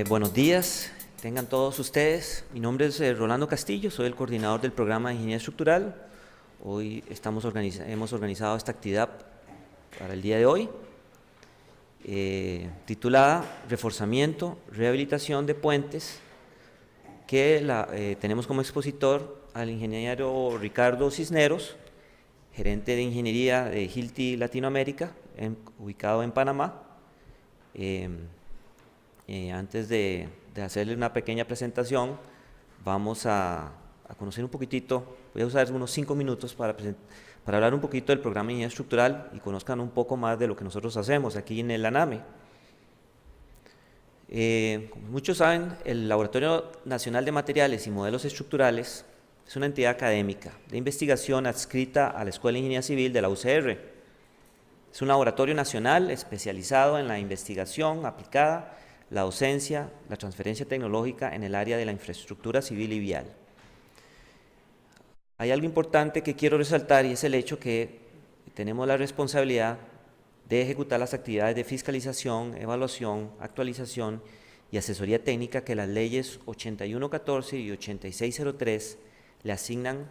Buenos días, tengan todos ustedes. Mi nombre es Rolando Castillo, soy el coordinador del programa de Ingeniería Estructural. Hoy hemos organizado esta actividad para el día de hoy, titulada Reforzamiento, Rehabilitación de Puentes, que tenemos como expositor al ingeniero Ricardo Cisneros, gerente de ingeniería de Hilti Latinoamérica, ubicado en Panamá. Antes de hacerle una pequeña presentación, vamos a conocer un poquitito. Voy a usar unos 5 minutos para hablar un poquito del programa de Ingeniería Estructural y conozcan un poco más de lo que nosotros hacemos aquí en el ANAME. Como muchos saben, el Laboratorio Nacional de Materiales y Modelos Estructurales es una entidad académica de investigación adscrita a la Escuela de Ingeniería Civil de la UCR. Es un laboratorio nacional especializado en la investigación aplicada, la docencia, la transferencia tecnológica en el área de la infraestructura civil y vial. Hay algo importante que quiero resaltar y es el hecho que tenemos la responsabilidad de ejecutar las actividades de fiscalización, evaluación, actualización y asesoría técnica que las leyes 8114 y 8603 le asignan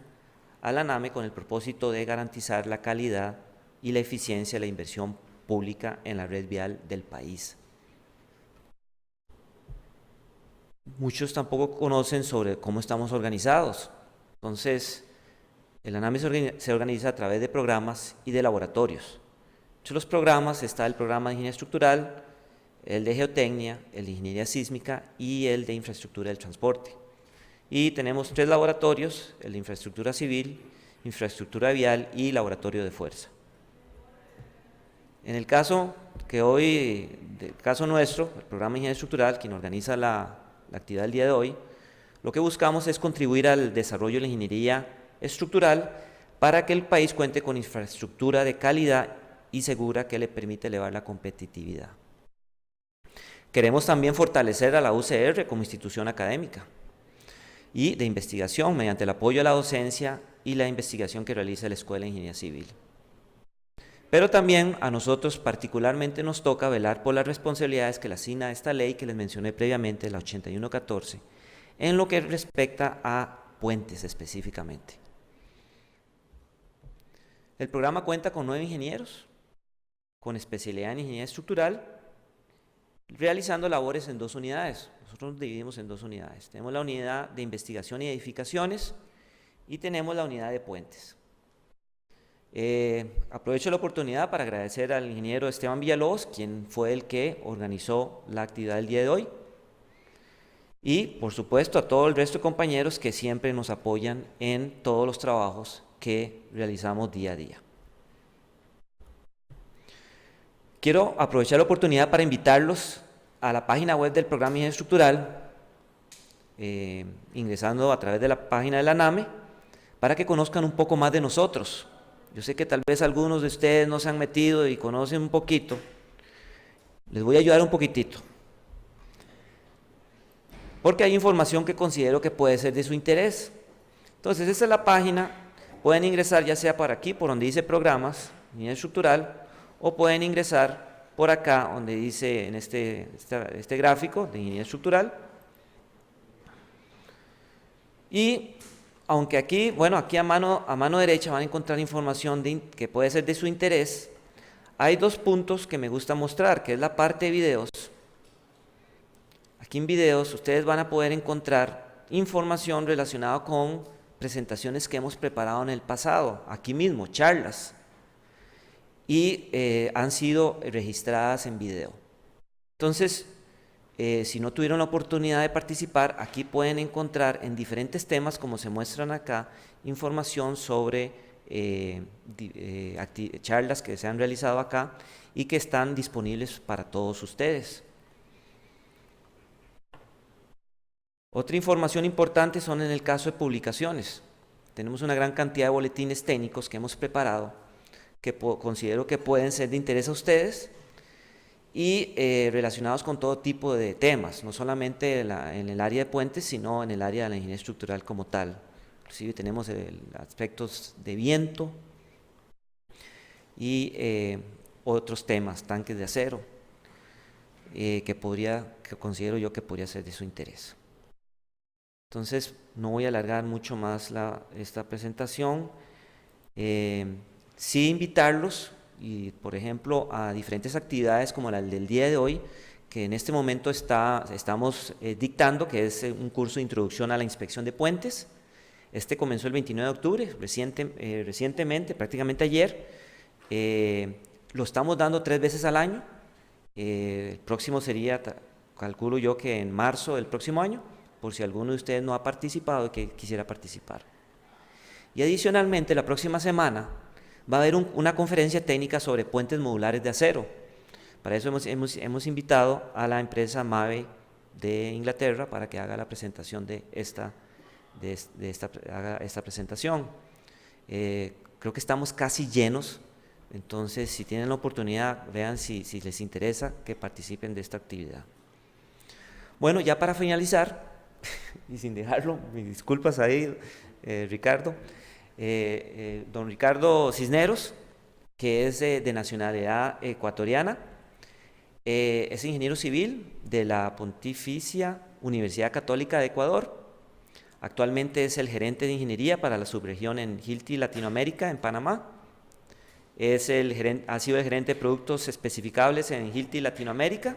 a la ANAME con el propósito de garantizar la calidad y la eficiencia de la inversión pública en la red vial del país. Muchos tampoco conocen sobre cómo estamos organizados. Entonces, el ANAME se organiza a través de programas y de laboratorios. Entre los programas está el programa de Ingeniería Estructural, el de Geotecnia, el de Ingeniería Sísmica y el de Infraestructura del Transporte. Y tenemos 3 laboratorios, el de Infraestructura Civil, Infraestructura Vial y Laboratorio de Fuerza. En el caso nuestro, el programa de Ingeniería Estructural, quien organiza la actividad del día de hoy, lo que buscamos es contribuir al desarrollo de la ingeniería estructural para que el país cuente con infraestructura de calidad y segura que le permite elevar la competitividad. Queremos también fortalecer a la UCR como institución académica y de investigación mediante el apoyo a la docencia y la investigación que realiza la Escuela de Ingeniería Civil. Pero también a nosotros particularmente nos toca velar por las responsabilidades que le asigna esta ley que les mencioné previamente, la 8114, en lo que respecta a puentes específicamente. El programa cuenta con 9 ingenieros con especialidad en ingeniería estructural, realizando labores en 2 unidades. Nosotros nos dividimos en 2 unidades. Tenemos la unidad de investigación y edificaciones y tenemos la unidad de puentes. Aprovecho la oportunidad para agradecer al ingeniero Esteban Villalobos, quien fue el que organizó la actividad del día de hoy, y por supuesto a todo el resto de compañeros que siempre nos apoyan en todos los trabajos que realizamos día a día. Quiero aprovechar la oportunidad para invitarlos a la página web del programa Ingeniería Estructural, ingresando a través de la página de la ANAME, para que conozcan un poco más de nosotros. Yo sé que tal vez algunos de ustedes no se han metido y conocen un poquito. Les voy a ayudar un poquitito, porque hay información que considero que puede ser de su interés. Entonces, esta es la página. Pueden ingresar ya sea por aquí, por donde dice programas, Ingeniería Estructural, o pueden ingresar por acá, donde dice en este gráfico de Ingeniería Estructural. Y aunque aquí, bueno, aquí a mano derecha van a encontrar información que puede ser de su interés, hay 2 puntos que me gusta mostrar, que es la parte de videos. Aquí en videos ustedes van a poder encontrar información relacionada con presentaciones que hemos preparado en el pasado, aquí mismo, charlas, y han sido registradas en video. Entonces, si no tuvieron la oportunidad de participar, aquí pueden encontrar en diferentes temas, como se muestran acá, información sobre charlas que se han realizado acá y que están disponibles para todos ustedes. Otra información importante son en el caso de publicaciones. Tenemos una gran cantidad de boletines técnicos que hemos preparado que considero que pueden ser de interés a ustedes y relacionados con todo tipo de temas, no solamente en el área de puentes, sino en el área de la ingeniería estructural como tal. inclusive tenemos aspectos de viento y otros temas, tanques de acero, que considero yo que podría ser de su interés. Entonces, no voy a alargar mucho más esta presentación. Sí invitarlos, y por ejemplo, a diferentes actividades como la del día de hoy, que en este momento estamos dictando, que es un curso de introducción a la inspección de puentes. Este comenzó el 29 de octubre, recientemente, prácticamente ayer. Lo estamos dando 3 veces al año. El próximo sería, calculo yo, que en marzo del próximo año, por si alguno de ustedes no ha participado y que quisiera participar. Y adicionalmente, la próxima semana va a haber una conferencia técnica sobre puentes modulares de acero. Para eso hemos invitado a la empresa Mave de Inglaterra para que haga la presentación haga esta presentación. Creo que estamos casi llenos, entonces si tienen la oportunidad, vean si les interesa que participen de esta actividad. Bueno, ya para finalizar, y sin dejarlo, mis disculpas ahí, Ricardo, don Ricardo Cisneros, que es de nacionalidad ecuatoriana, es ingeniero civil de la Pontificia Universidad Católica de Ecuador. Actualmente es el gerente de ingeniería para la subregión en Hilti Latinoamérica, en Panamá. Ha sido el gerente de productos especificables en Hilti Latinoamérica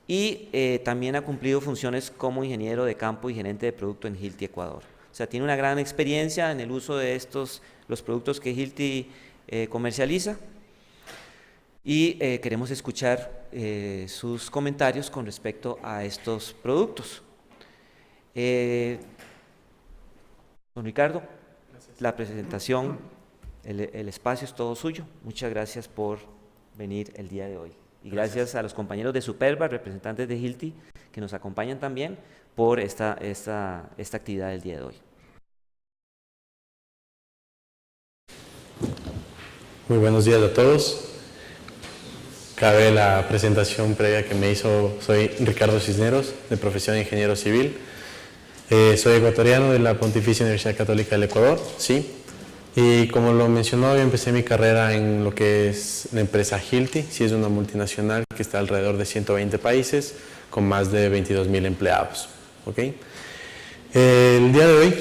y también ha cumplido funciones como ingeniero de campo y gerente de producto en Hilti, Ecuador. O sea, tiene una gran experiencia en el uso de los productos que Hilti comercializa. Y queremos escuchar sus comentarios con respecto a estos productos. Don Ricardo, gracias. La presentación, el espacio es todo suyo. Muchas gracias por venir el día de hoy. Y gracias a los compañeros de Superba, representantes de Hilti, que nos acompañan también por esta actividad del día de hoy. Muy buenos días a todos. Cabe la presentación previa que me hizo. Soy Ricardo Cisneros, de profesión ingeniero civil. Soy ecuatoriano de la Pontificia Universidad Católica del Ecuador, ¿sí? Y como lo mencionó, yo empecé mi carrera en lo que es la empresa Hilti, sí, es una multinacional que está alrededor de 120 países, con más de 22,000 empleados, ¿ok? El día de hoy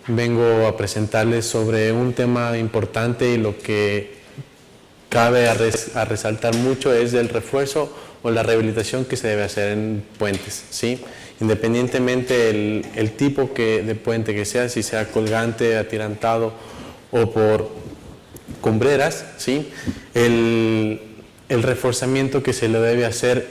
vengo a presentarles sobre un tema importante, y lo que cabe a resaltar mucho es el refuerzo o la rehabilitación que se debe hacer en puentes, ¿sí? Independientemente el tipo de puente que sea, si sea colgante, atirantado o por cumbreras, ¿sí? El reforzamiento que se le debe hacer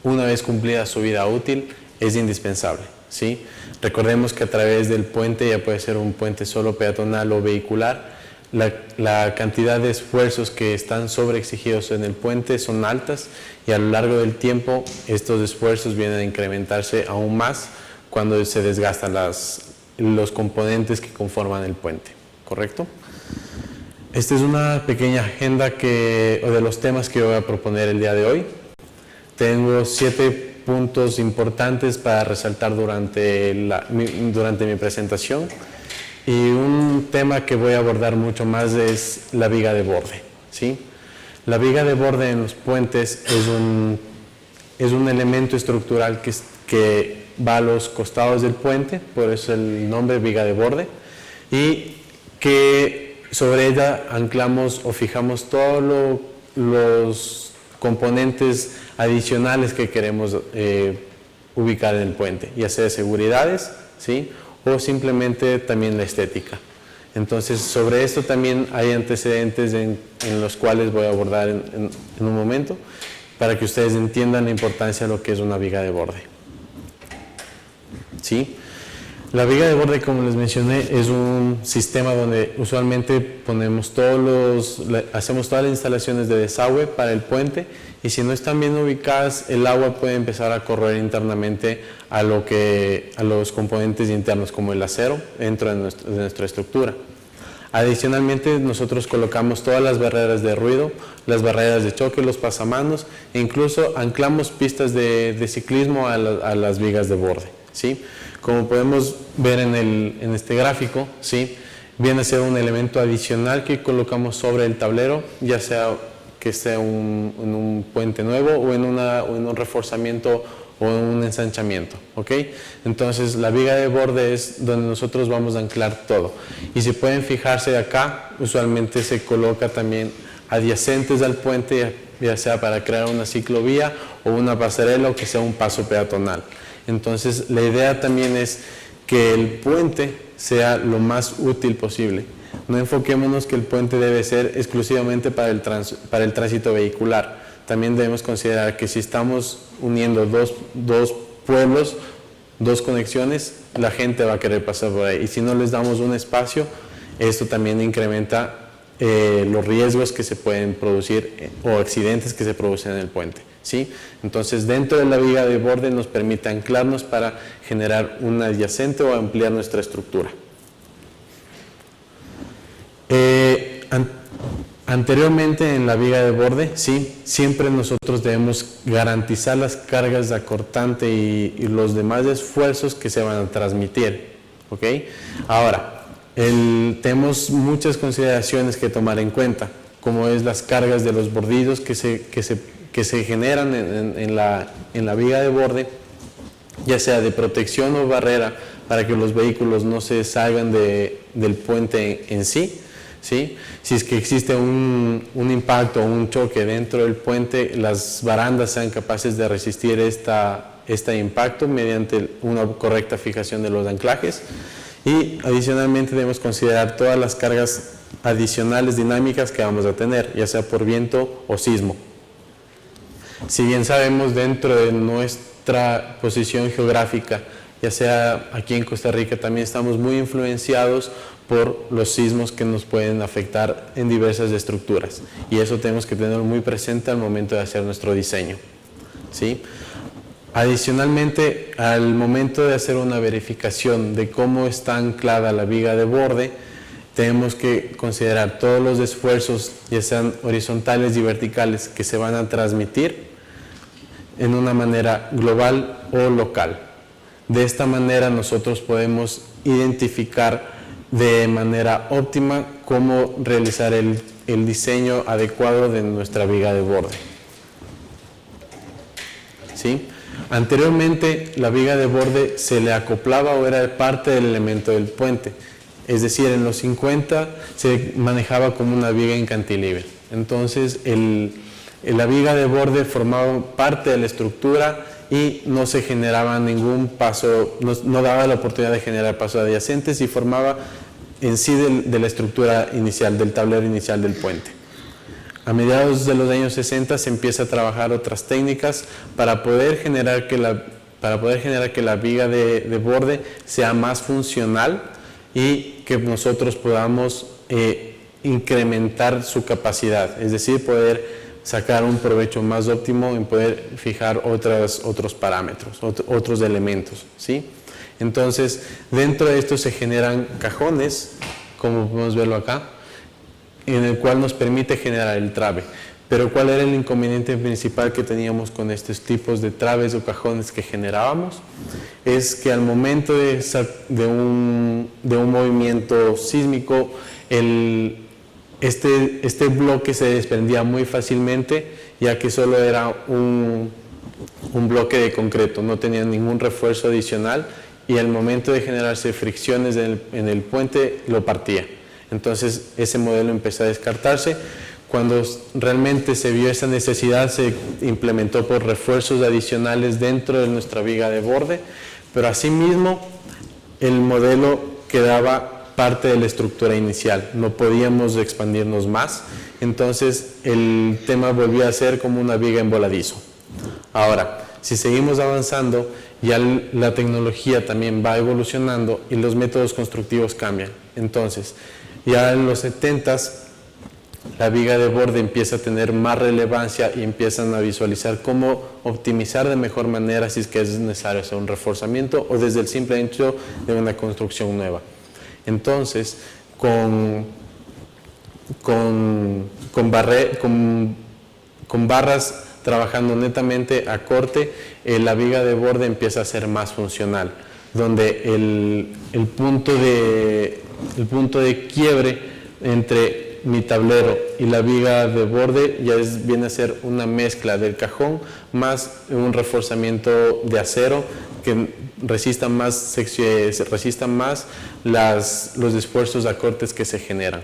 una vez cumplida su vida útil es indispensable, ¿sí? Recordemos que a través del puente, ya puede ser un puente solo peatonal o vehicular, la cantidad de esfuerzos que están sobreexigidos en el puente son altas, y a lo largo del tiempo estos esfuerzos vienen a incrementarse aún más cuando se desgastan los componentes que conforman el puente, ¿correcto? Esta es una pequeña agenda de los temas que yo voy a proponer el día de hoy. Tengo 7 puntos importantes para resaltar durante mi presentación. Y un tema que voy a abordar mucho más es la viga de borde, ¿sí? La viga de borde en los puentes es un elemento estructural que va a los costados del puente, por eso el nombre viga de borde, y que sobre ella anclamos o fijamos todos los componentes adicionales que queremos ubicar en el puente, ya sea seguridades, ¿sí? O simplemente también la estética. Entonces, sobre esto también hay antecedentes en los cuales voy a abordar en un momento, para que ustedes entiendan la importancia de lo que es una viga de borde, ¿sí? La viga de borde, como les mencioné, es un sistema donde usualmente hacemos todas las instalaciones de desagüe para el puente, y si no están bien ubicadas, el agua puede empezar a correr internamente a los componentes internos, como el acero, dentro de nuestra estructura. Adicionalmente, nosotros colocamos todas las barreras de ruido, las barreras de choque, los pasamanos, e incluso anclamos pistas de ciclismo a las vigas de borde, ¿sí? Como podemos ver en este gráfico, ¿sí? Viene a ser un elemento adicional que colocamos sobre el tablero, ya sea que esté en un puente nuevo o en un reforzamiento o en un ensanchamiento, ¿ok? Entonces la viga de borde es donde nosotros vamos a anclar todo. Y si pueden fijarse acá, usualmente se coloca también adyacentes al puente, ya sea para crear una ciclovía o una pasarela o que sea un paso peatonal. Entonces la idea también es que el puente sea lo más útil posible. No enfoquémonos que el puente debe ser exclusivamente para el tránsito vehicular. También debemos considerar que si estamos uniendo dos pueblos, dos conexiones, la gente va a querer pasar por ahí. Y si no les damos un espacio, esto también incrementa los riesgos que se pueden producir o accidentes que se producen en el puente, ¿sí? Entonces, dentro de la viga de borde nos permite anclarnos para generar un adyacente o ampliar nuestra estructura. Anteriormente en la viga de borde, sí, siempre nosotros debemos garantizar las cargas de acortante y los demás esfuerzos que se van a transmitir, ¿ok? Ahora, tenemos muchas consideraciones que tomar en cuenta, como es las cargas de los bordidos que se generan en la viga de borde, ya sea de protección o barrera, para que los vehículos no se salgan del puente en sí, ¿sí? Si es que existe un impacto o un choque dentro del puente, las barandas sean capaces de resistir este impacto mediante una correcta fijación de los anclajes. Y adicionalmente debemos considerar todas las cargas adicionales dinámicas que vamos a tener, ya sea por viento o sismo. Si bien sabemos dentro de nuestra posición geográfica, ya sea aquí en Costa Rica, también estamos muy influenciados por los sismos que nos pueden afectar en diversas estructuras. Y eso tenemos que tenerlo muy presente al momento de hacer nuestro diseño, ¿sí? Adicionalmente, al momento de hacer una verificación de cómo está anclada la viga de borde, tenemos que considerar todos los esfuerzos, ya sean horizontales y verticales, que se van a transmitir en una manera global o local. De esta manera nosotros podemos identificar de manera óptima cómo realizar el diseño adecuado de nuestra viga de borde, ¿sí? Anteriormente la viga de borde se le acoplaba o era parte del elemento del puente, es decir, en los 50 se manejaba como una viga en cantilever. Entonces la viga de borde formaba parte de la estructura y no se generaba ningún paso, no daba la oportunidad de generar pasos adyacentes y formaba en sí de la estructura inicial, del tablero inicial del puente. A mediados de los años 60 se empieza a trabajar otras técnicas para poder generar que la viga de borde sea más funcional y que nosotros podamos incrementar su capacidad, es decir, poder sacar un provecho más óptimo en poder fijar otros parámetros, otros elementos, ¿sí? Entonces, dentro de esto se generan cajones, como podemos verlo acá, en el cual nos permite generar el trabe. Pero ¿cuál era el inconveniente principal que teníamos con estos tipos de trabes o cajones que generábamos? Es que al momento de un movimiento sísmico, este bloque se desprendía muy fácilmente, ya que solo era un bloque de concreto, no tenía ningún refuerzo adicional y al momento de generarse fricciones en el puente lo partía. Entonces ese modelo empezó a descartarse. Cuando realmente se vio esa necesidad, se implementó por refuerzos adicionales dentro de nuestra viga de borde, pero asimismo el modelo quedaba parte de la estructura inicial, no podíamos expandirnos más, entonces el tema volvió a ser como una viga en voladizo. Ahora, si seguimos avanzando, ya la tecnología también va evolucionando y los métodos constructivos cambian. Entonces, ya en los 70s, la viga de borde empieza a tener más relevancia y empiezan a visualizar cómo optimizar de mejor manera si es que es necesario hacer un reforzamiento o desde el simple hecho de una construcción nueva. Entonces, con barras trabajando netamente a corte, la viga de borde empieza a ser más funcional, donde el punto de quiebre entre mi tablero y la viga de borde ya viene a ser una mezcla del cajón más un reforzamiento de acero que resista más los esfuerzos a cortes que se generan.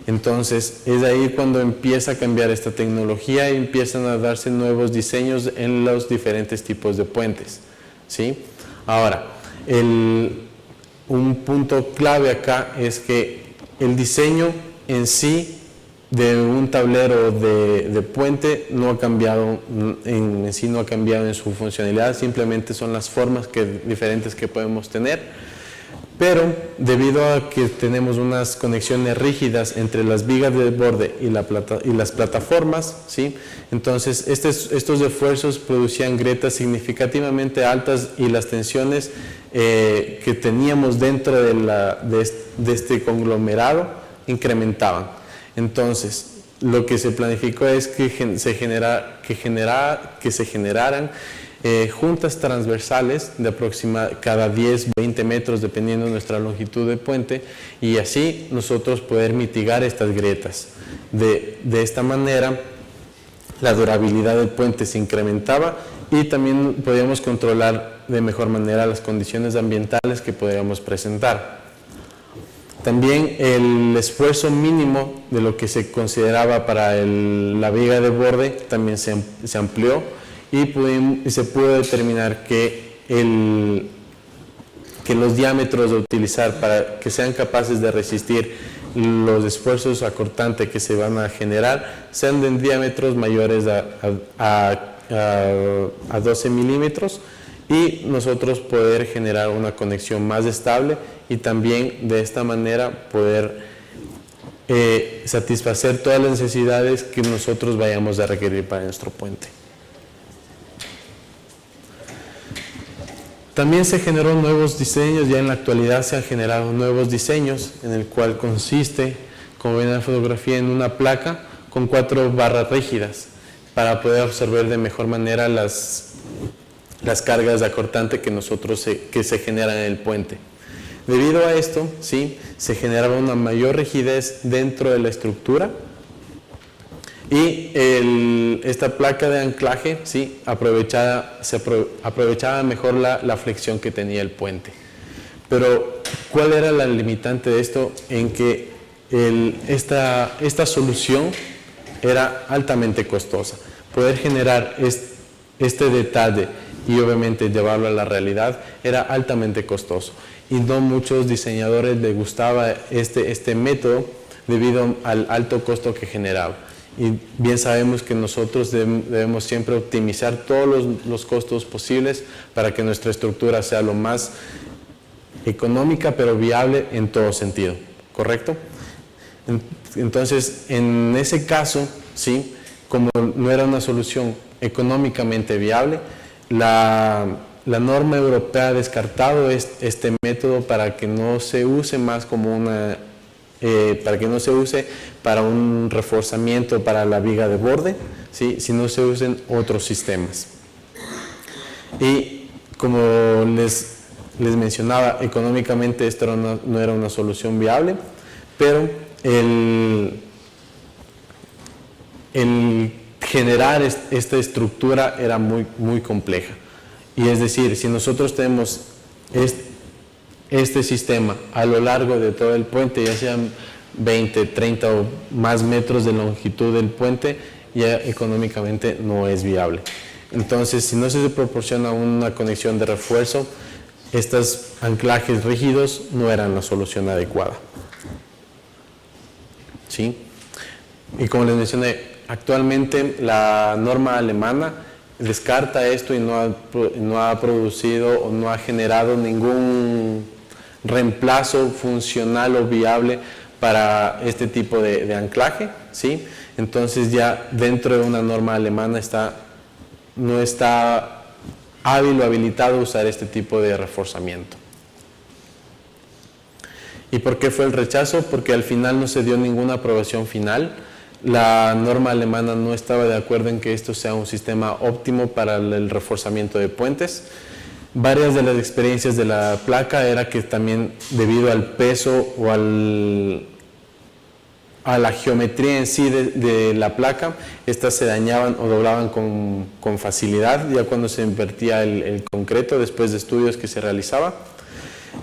Entonces es ahí cuando empieza a cambiar esta tecnología y empiezan a darse nuevos diseños en los diferentes tipos de puentes, ¿sí? Ahora, un punto clave acá es que el diseño en sí de un tablero de puente no ha cambiado en sí, no ha cambiado en su funcionalidad, simplemente son las formas diferentes que podemos tener. Pero debido a que tenemos unas conexiones rígidas entre las vigas de borde y las plataformas, ¿sí? Entonces estos esfuerzos producían grietas significativamente altas y las tensiones que teníamos dentro de este conglomerado incrementaban. Entonces lo que se planificó es que se generaran juntas transversales de cada 10-20 metros dependiendo de nuestra longitud de puente, y así nosotros poder mitigar estas grietas. De esta manera la durabilidad del puente se incrementaba y también podíamos controlar de mejor manera las condiciones ambientales que podíamos presentar. También el esfuerzo mínimo de lo que se consideraba para la viga de borde también se amplió, y se pudo determinar que los diámetros a utilizar para que sean capaces de resistir los esfuerzos acortantes que se van a generar sean de diámetros mayores a 12 milímetros, y nosotros poder generar una conexión más estable y también de esta manera poder satisfacer todas las necesidades que nosotros vayamos a requerir para nuestro puente. También se generó nuevos diseños, ya en la actualidad se han generado nuevos diseños, en el cual consiste, como ven en la fotografía, en una placa con 4 barras rígidas para poder absorber de mejor manera las cargas de acortante que se generan en el puente. Debido a esto, ¿sí?, se generaba una mayor rigidez dentro de la estructura, y esta placa de anclaje, ¿sí?, se aprovechaba mejor la flexión que tenía el puente. Pero, ¿cuál era la limitante de esto? En que esta solución era altamente costosa. Poder generar este detalle y obviamente llevarlo a la realidad era altamente costoso. Y no muchos diseñadores les gustaba este método debido al alto costo que generaba. Y bien sabemos que nosotros debemos siempre optimizar todos los costos posibles para que nuestra estructura sea lo más económica pero viable en todo sentido, ¿correcto? Entonces, en ese caso, ¿sí?, como no era una solución económicamente viable, la norma europea ha descartado este método para que no se use más como para que no se use para un reforzamiento para la viga de borde, ¿sí?, sino se usen otros sistemas. Y como les mencionaba, económicamente esto no era una solución viable, pero el generar esta estructura era muy, muy compleja. Y es decir, si nosotros tenemos este sistema a lo largo de todo el puente, ya sean 20, 30 o más metros de longitud del puente, ya económicamente no es viable. Entonces, si no se proporciona una conexión de refuerzo, estos anclajes rígidos no eran la solución adecuada. ¿Sí? Y como les mencioné, actualmente la norma alemana descarta esto y no ha producido o no ha generado ningún reemplazo funcional o viable para este tipo de anclaje, ¿sí? Entonces ya dentro de una norma alemana no está hábil o habilitado a usar este tipo de reforzamiento. ¿Y por qué fue el rechazo? Porque al final no se dio ninguna aprobación final. la norma alemana no estaba de acuerdo en que esto sea un sistema óptimo para el reforzamiento de puentes. Varias de las experiencias de la placa era que también debido al peso o a la geometría en sí de la placa, estas se dañaban o doblaban con facilidad ya cuando se invertía el concreto después de estudios que se realizaba.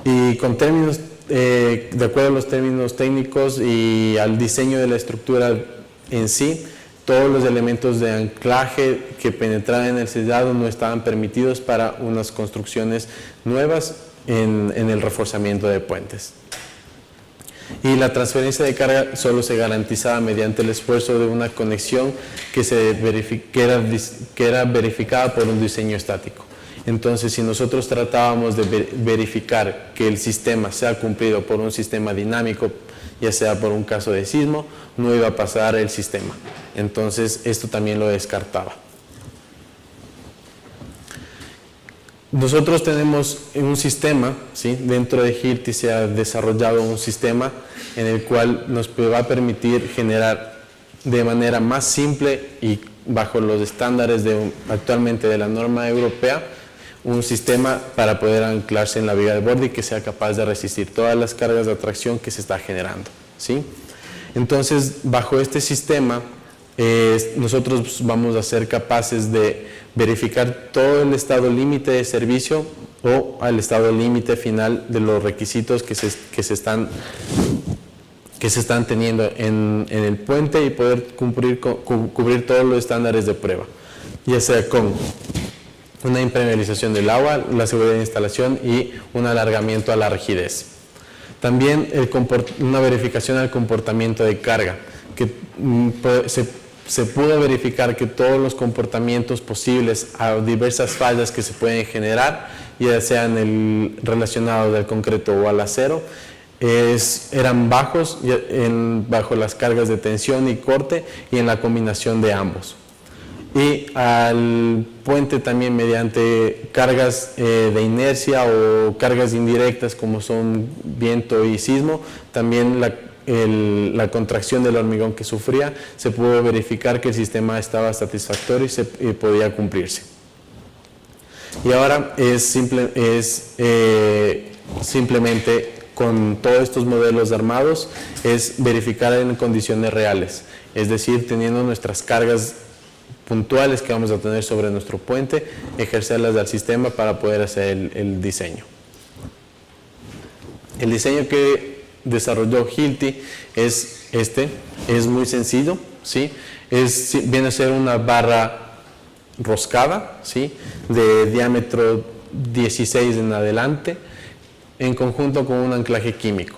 Y con términos, de acuerdo a los términos técnicos y al diseño de la estructura en sí, todos los elementos de anclaje que penetraban en el sellado no estaban permitidos para unas construcciones nuevas en el reforzamiento de puentes. Y la transferencia de carga solo se garantizaba mediante el esfuerzo de una conexión que era verificada por un diseño estático. Entonces, si nosotros tratábamos de verificar que el sistema sea cumplido por un sistema dinámico, ya sea por un caso de sismo, no iba a pasar el sistema. Entonces, esto también lo descartaba. Nosotros tenemos un sistema, ¿sí? Dentro de Hilti se ha desarrollado un sistema en el cual nos va a permitir generar de manera más simple y bajo los estándares actualmente de la norma europea, un sistema para poder anclarse en la viga de borde y que sea capaz de resistir todas las cargas de atracción que se está generando, ¿sí? Entonces, bajo este sistema, nosotros vamos a ser capaces de verificar todo el estado límite de servicio o al estado límite final de los requisitos que se están teniendo en el puente y poder cubrir todos los estándares de prueba, ya sea con una impermeabilización del agua, la seguridad de instalación y un alargamiento a la rigidez. También una verificación al comportamiento de carga, que se pudo verificar que todos los comportamientos posibles a diversas fallas que se pueden generar, ya sean relacionados al concreto o al acero, eran bajos bajo las cargas de tensión y corte y en la combinación de ambos. Y al puente también mediante cargas de inercia o cargas indirectas como son viento y sismo, también la contracción del hormigón que sufría, se pudo verificar que el sistema estaba satisfactorio y podía cumplirse. Y ahora simplemente con todos estos modelos armados es verificar en condiciones reales, es decir, teniendo nuestras cargas puntuales que vamos a tener sobre nuestro puente, ejercerlas al sistema para poder hacer el diseño. El diseño que desarrolló Hilti es muy sencillo, ¿sí? Viene a ser una barra roscada, ¿sí? De diámetro 16 en adelante, en conjunto con un anclaje químico.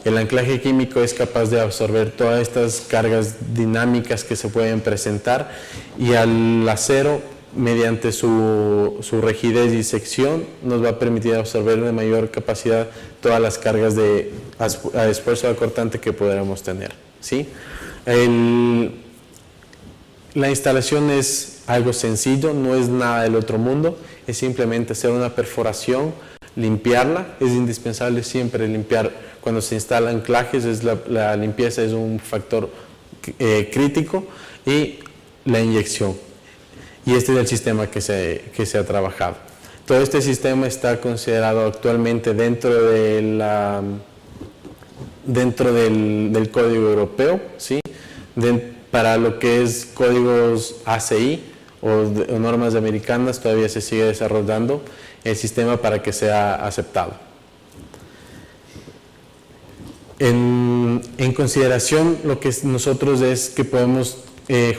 El anclaje químico es capaz de absorber todas estas cargas dinámicas que se pueden presentar y al acero, mediante su rigidez y sección, nos va a permitir absorber de mayor capacidad todas las cargas de esfuerzo acortante que podremos tener, ¿sí? La instalación es algo sencillo, no es nada del otro mundo, es simplemente hacer una perforación, limpiarla. Es indispensable siempre limpiar cuando se instalan anclajes, la limpieza es un factor crítico, y la inyección. Y este es el sistema que se ha trabajado. Todo este sistema está considerado actualmente dentro del código europeo, ¿sí? Para lo que es códigos ACI o normas americanas, todavía se sigue desarrollando el sistema para que sea aceptado. En consideración, lo que nosotros es que podemos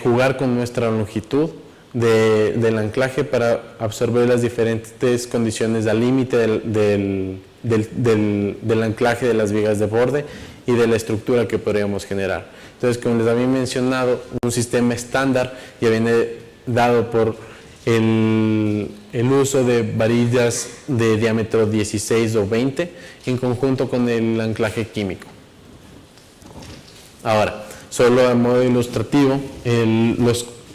jugar con nuestra longitud del anclaje para absorber las diferentes condiciones al límite del anclaje de las vigas de borde y de la estructura que podríamos generar. Entonces, como les había mencionado, un sistema estándar ya viene dado por el uso de varillas de diámetro 16 o 20 en conjunto con el anclaje químico. Ahora, solo a modo ilustrativo,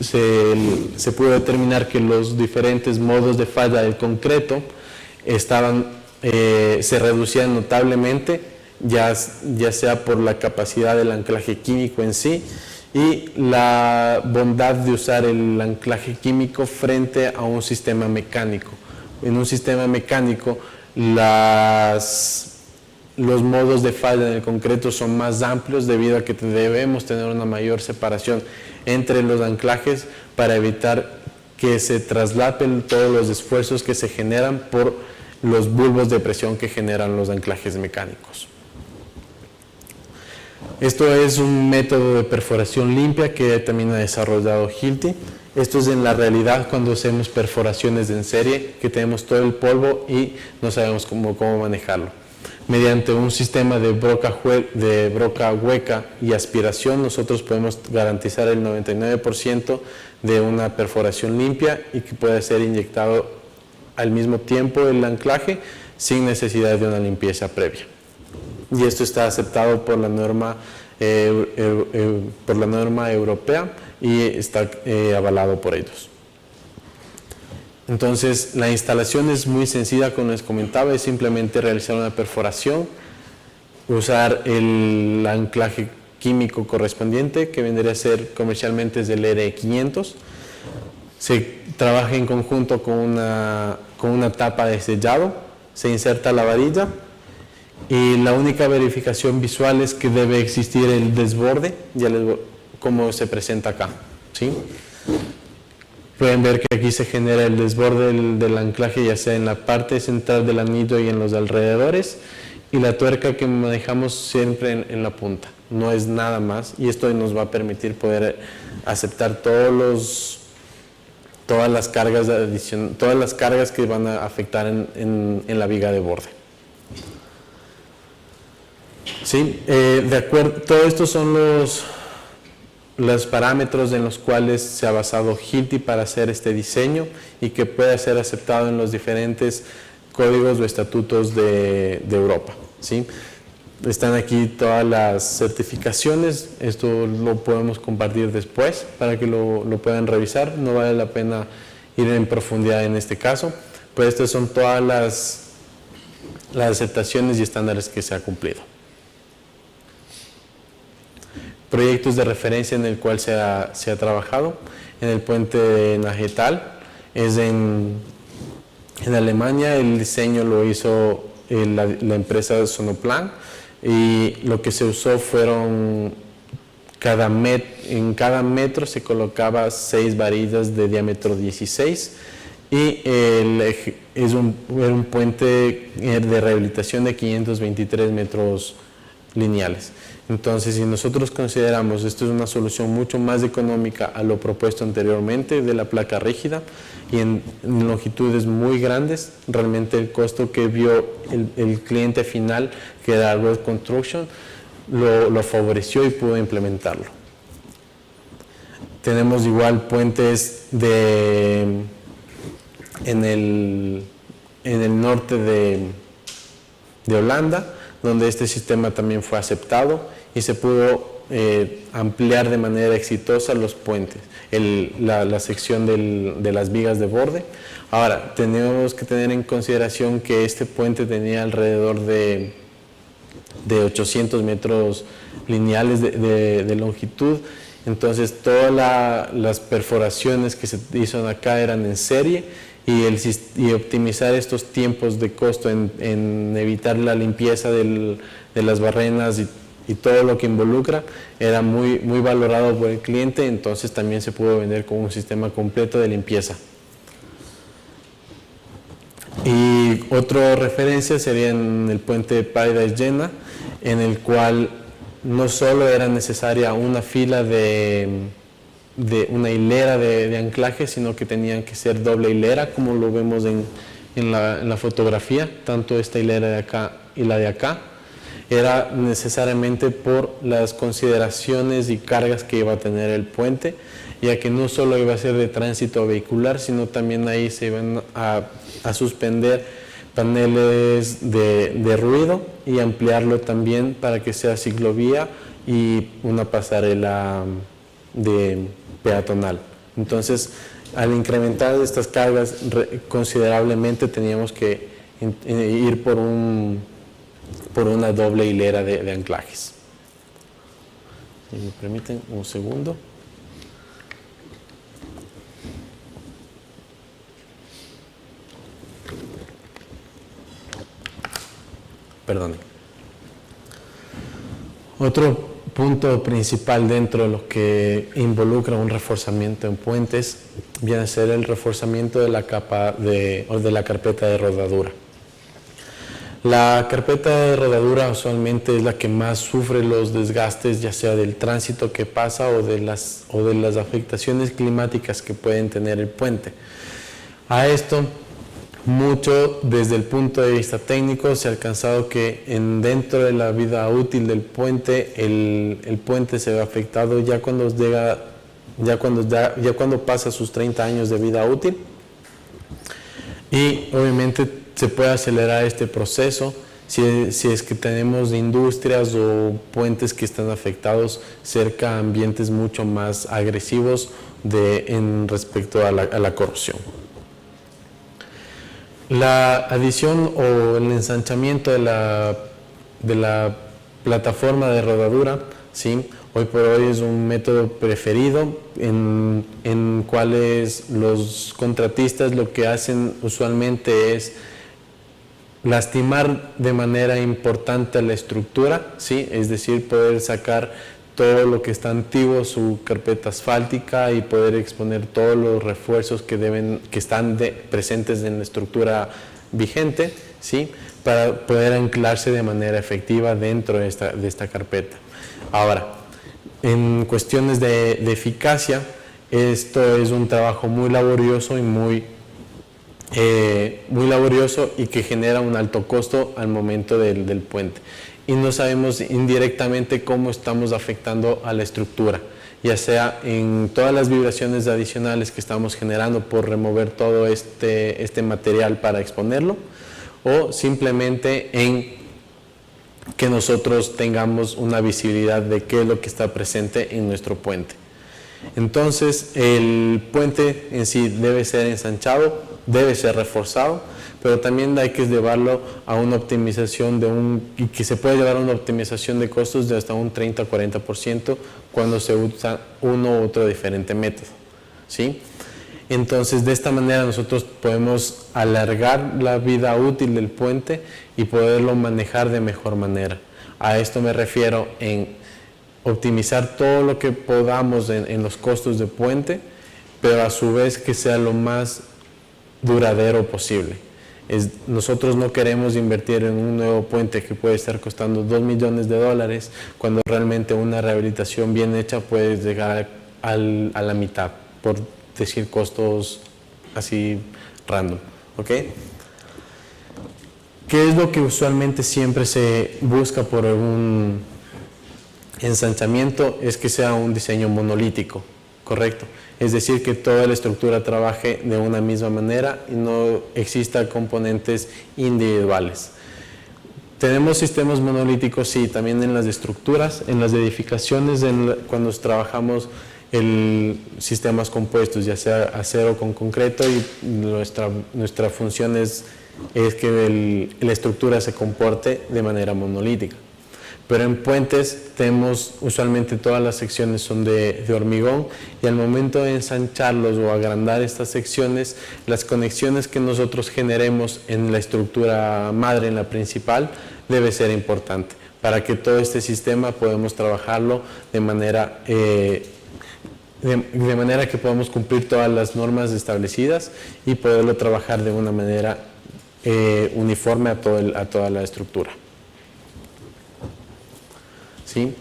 se pudo determinar que los diferentes modos de falla del concreto se reducían notablemente, ya sea por la capacidad del anclaje químico en sí y la bondad de usar el anclaje químico frente a un sistema mecánico. En un sistema mecánico los modos de falla en el concreto son más amplios debido a que debemos tener una mayor separación entre los anclajes para evitar que se traslapen todos los esfuerzos que se generan por los bulbos de presión que generan los anclajes mecánicos. Esto es un método de perforación limpia que también ha desarrollado Hilti. Esto es en la realidad cuando hacemos perforaciones en serie, que tenemos todo el polvo y no sabemos cómo manejarlo. Mediante un sistema de broca hueca y aspiración, nosotros podemos garantizar el 99% de una perforación limpia y que pueda ser inyectado al mismo tiempo el anclaje sin necesidad de una limpieza previa. Y esto está aceptado por la norma europea y está avalado por ellos. Entonces, la instalación es muy sencilla, como les comentaba, es simplemente realizar una perforación, usar el anclaje químico correspondiente, que vendría a ser comercialmente es del R500. Se trabaja en conjunto con una tapa de sellado, se inserta la varilla y la única verificación visual es que debe existir el desborde, como se presenta acá, ¿sí? Pueden ver que aquí se genera el desborde del anclaje, ya sea en la parte central del anillo y en los alrededores, y la tuerca que manejamos siempre en la punta, no es nada más, y esto nos va a permitir poder aceptar todas las cargas que van a afectar en la viga de borde. Sí, de acuerdo, todo esto son los parámetros en los cuales se ha basado Hilti para hacer este diseño y que puede ser aceptado en los diferentes códigos o estatutos de Europa, ¿sí? Están aquí todas las certificaciones, esto lo podemos compartir después para que lo puedan revisar, no vale la pena ir en profundidad en este caso, pero estas son todas las aceptaciones y estándares que se ha cumplido. Proyectos de referencia en el cual se ha trabajado, en el puente de Nagetal, es en Alemania, el diseño lo hizo la empresa Sonoplan y lo que se usó fueron, en cada metro se colocaba 6 varillas de diámetro 16 y era un puente de rehabilitación de 523 metros lineales. Entonces, si nosotros consideramos esto es una solución mucho más económica a lo propuesto anteriormente de la placa rígida y en longitudes muy grandes, realmente el costo que vio el cliente final, que era Road Construction, lo favoreció y pudo implementarlo. Tenemos igual puentes en el norte de Holanda, donde este sistema también fue aceptado y se pudo ampliar de manera exitosa los puentes, la sección de las vigas de borde. Ahora, tenemos que tener en consideración que este puente tenía alrededor de 800 metros lineales de longitud, entonces todas las perforaciones que se hizo acá eran en serie y optimizar estos tiempos de costo en evitar la limpieza de las barrenas y todo lo que involucra era muy valorado por el cliente, entonces también se pudo vender con un sistema completo de limpieza. Y otra referencia sería en el puente de Paradise-Jena, en el cual no solo era necesaria una fila de una hilera de anclaje, sino que tenían que ser doble hilera, como lo vemos en la fotografía, tanto esta hilera de acá y la de acá. Era necesariamente por las consideraciones y cargas que iba a tener el puente, ya que no solo iba a ser de tránsito vehicular, sino también ahí se iban a suspender paneles de ruido y ampliarlo también para que sea ciclovía y una pasarela peatonal. Entonces, al incrementar estas cargas considerablemente teníamos que ir por una doble hilera de anclajes. Si me permiten un segundo. Perdón. Otro punto principal dentro de lo que involucra un reforzamiento en puentes viene a ser el reforzamiento de la capa o de la carpeta de rodadura. La carpeta de rodadura usualmente es la que más sufre los desgastes, ya sea del tránsito que pasa o de las afectaciones climáticas que pueden tener el puente. A esto, mucho desde el punto de vista técnico se ha alcanzado que dentro de la vida útil del puente, el puente se ve afectado ya cuando pasa sus 30 años de vida útil, y obviamente se puede acelerar este proceso si es que tenemos industrias o puentes que están afectados cerca a ambientes mucho más agresivos en respecto a la corrosión. La adición o el ensanchamiento de la plataforma de rodadura, ¿sí?, hoy por hoy es un método preferido en cuales los contratistas lo que hacen usualmente es lastimar de manera importante a la estructura, ¿sí?, es decir, poder sacar todo lo que está antiguo, su carpeta asfáltica, y poder exponer todos los refuerzos que están presentes en la estructura vigente, ¿sí?, para poder anclarse de manera efectiva dentro de esta carpeta. Ahora, en cuestiones de eficacia, esto es un trabajo muy laborioso y que genera un alto costo al momento del puente. Y no sabemos indirectamente cómo estamos afectando a la estructura, ya sea en todas las vibraciones adicionales que estamos generando por remover todo este material para exponerlo, o simplemente en que nosotros tengamos una visibilidad de qué es lo que está presente en nuestro puente. Entonces, el puente en sí debe ser ensanchado, debe ser reforzado, pero también hay que llevarlo a una optimización y que se puede llevar a una optimización de costos de hasta un 30-40% cuando se usa uno u otro diferente método, ¿sí? Entonces, de esta manera nosotros podemos alargar la vida útil del puente y poderlo manejar de mejor manera. A esto me refiero en optimizar todo lo que podamos en los costos de puente, pero a su vez que sea lo más duradero posible. Nosotros no queremos invertir en un nuevo puente que puede estar costando $2 millones, cuando realmente una rehabilitación bien hecha puede llegar a la mitad, por decir costos así random, ¿ok? ¿Qué es lo que usualmente siempre se busca por un ensanchamiento? Es que sea un diseño monolítico, ¿correcto? Es decir, que toda la estructura trabaje de una misma manera y no exista componentes individuales. Tenemos sistemas monolíticos, sí, también en las estructuras, en las edificaciones, cuando trabajamos sistemas compuestos, ya sea acero con concreto, y nuestra función es que la estructura se comporte de manera monolítica. Pero en puentes tenemos usualmente todas las secciones son de hormigón, y al momento de ensancharlos o agrandar estas secciones, las conexiones que nosotros generemos en la estructura madre, en la principal, debe ser importante para que todo este sistema podamos trabajarlo de manera que podamos cumplir todas las normas establecidas y poderlo trabajar de una manera uniforme a toda la estructura. ¿Sí?